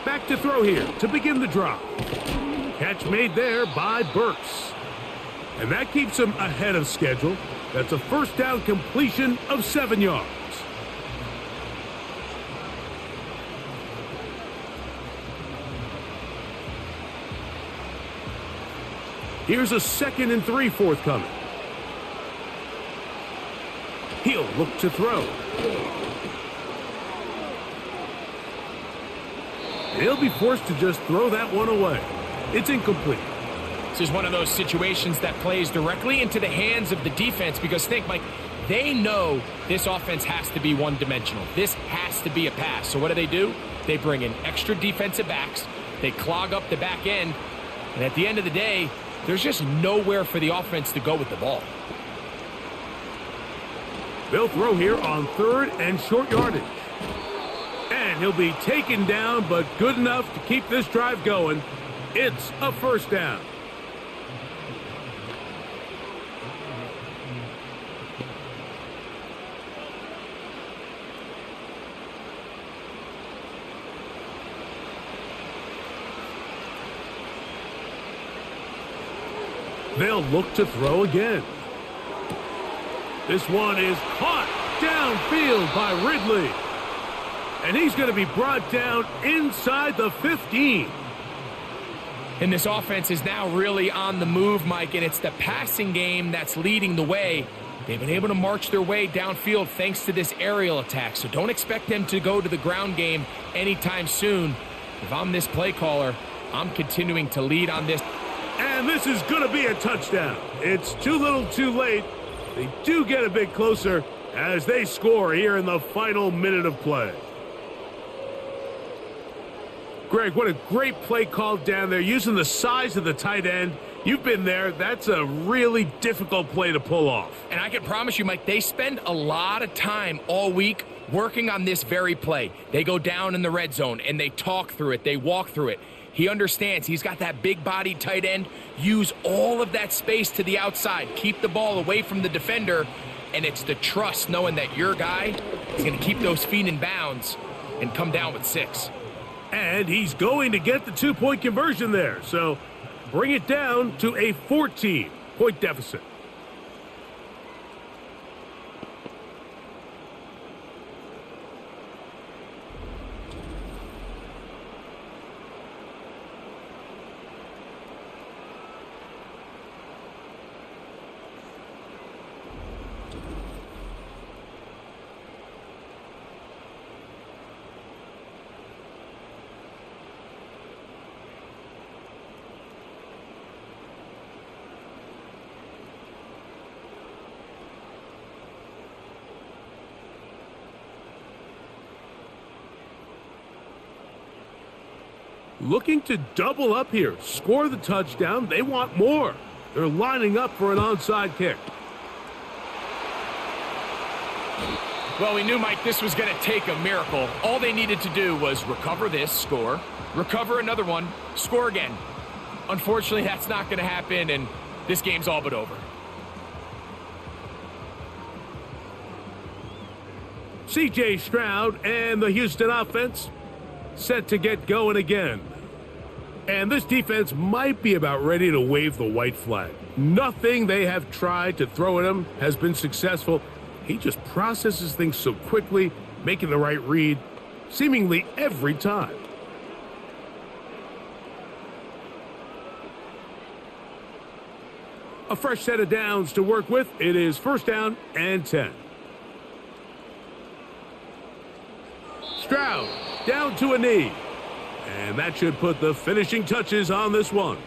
Back to throw here to begin the drive. Catch made there by Burks. And that keeps him ahead of schedule. That's a 1st down completion of 7 yards. Here's a 2nd and 3 forthcoming. He'll look to throw. He'll be forced to just throw that one away. It's incomplete. This is one of those situations that plays directly into the hands of the defense because think, Mike, they know this offense has to be one-dimensional. This has to be a pass. So what do? They bring in extra defensive backs. They clog up the back end. And at the end of the day, there's just nowhere for the offense to go with the ball. They'll throw here on 3rd and short yardage. And he'll be taken down, but good enough to keep this drive going. It's a 1st down. They'll look to throw again. This one is caught downfield by Ridley. And he's going to be brought down inside the 15. And this offense is now really on the move, Mike, and it's the passing game that's leading the way. They've been able to march their way downfield thanks to this aerial attack, so don't expect them to go to the ground game anytime soon. If I'm this play caller, I'm continuing to lead on this. And this is going to be a touchdown. It's too little too late. They do get a bit closer as they score here in the final minute of play. Greg, what a great play call down there, using the size of the tight end. You've been there. That's a really difficult play to pull off. And I can promise you, Mike, they spend a lot of time all week working on this very play. They go down in the red zone, and they talk through it. They walk through it. He understands he's got that big-bodied tight end. Use all of that space to the outside. Keep the ball away from the defender, and it's the trust knowing that your guy is going to keep those feet in bounds and come down with 6. And he's going to get the 2-point conversion there. So bring it down to a 14-point deficit. Looking to double up here, score the touchdown. They want more. They're lining up for an onside kick. Well, we knew, Mike, this was going to take a miracle. All they needed to do was recover this, score, recover another one, score again. Unfortunately, that's not going to happen, and this game's all but over. C.J. Stroud and the Houston offense set to get going again. And this defense might be about ready to wave the white flag. Nothing they have tried to throw at him has been successful. He just processes things so quickly, making the right read seemingly every time. A fresh set of downs to work with. It is 1st down and 10. Stroud down to a knee. And that should put the finishing touches on this one.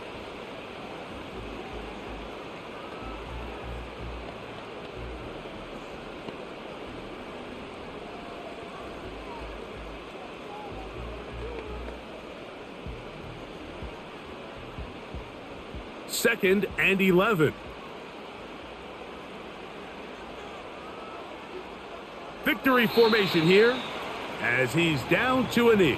Second and 11. Victory formation here as he's down to a knee.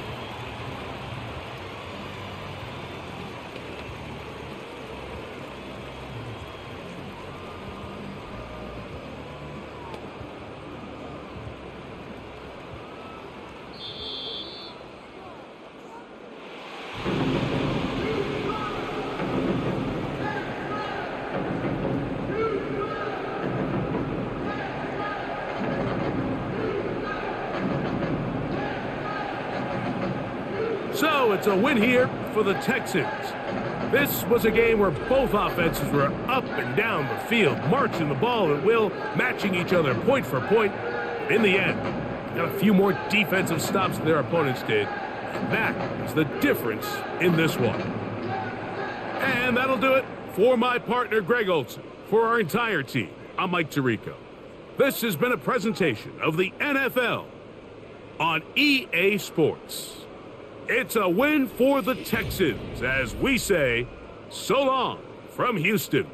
So it's a win here for the Texans. This was a game where both offenses were up and down the field, marching the ball at will, matching each other point for point. In the end, got a few more defensive stops than their opponents did. That is the difference in this one. And that'll do it for my partner, Greg Olson. For our entire team, I'm Mike Tirico. This has been a presentation of the NFL on EA Sports. It's a win for the Texans as we say so long from Houston.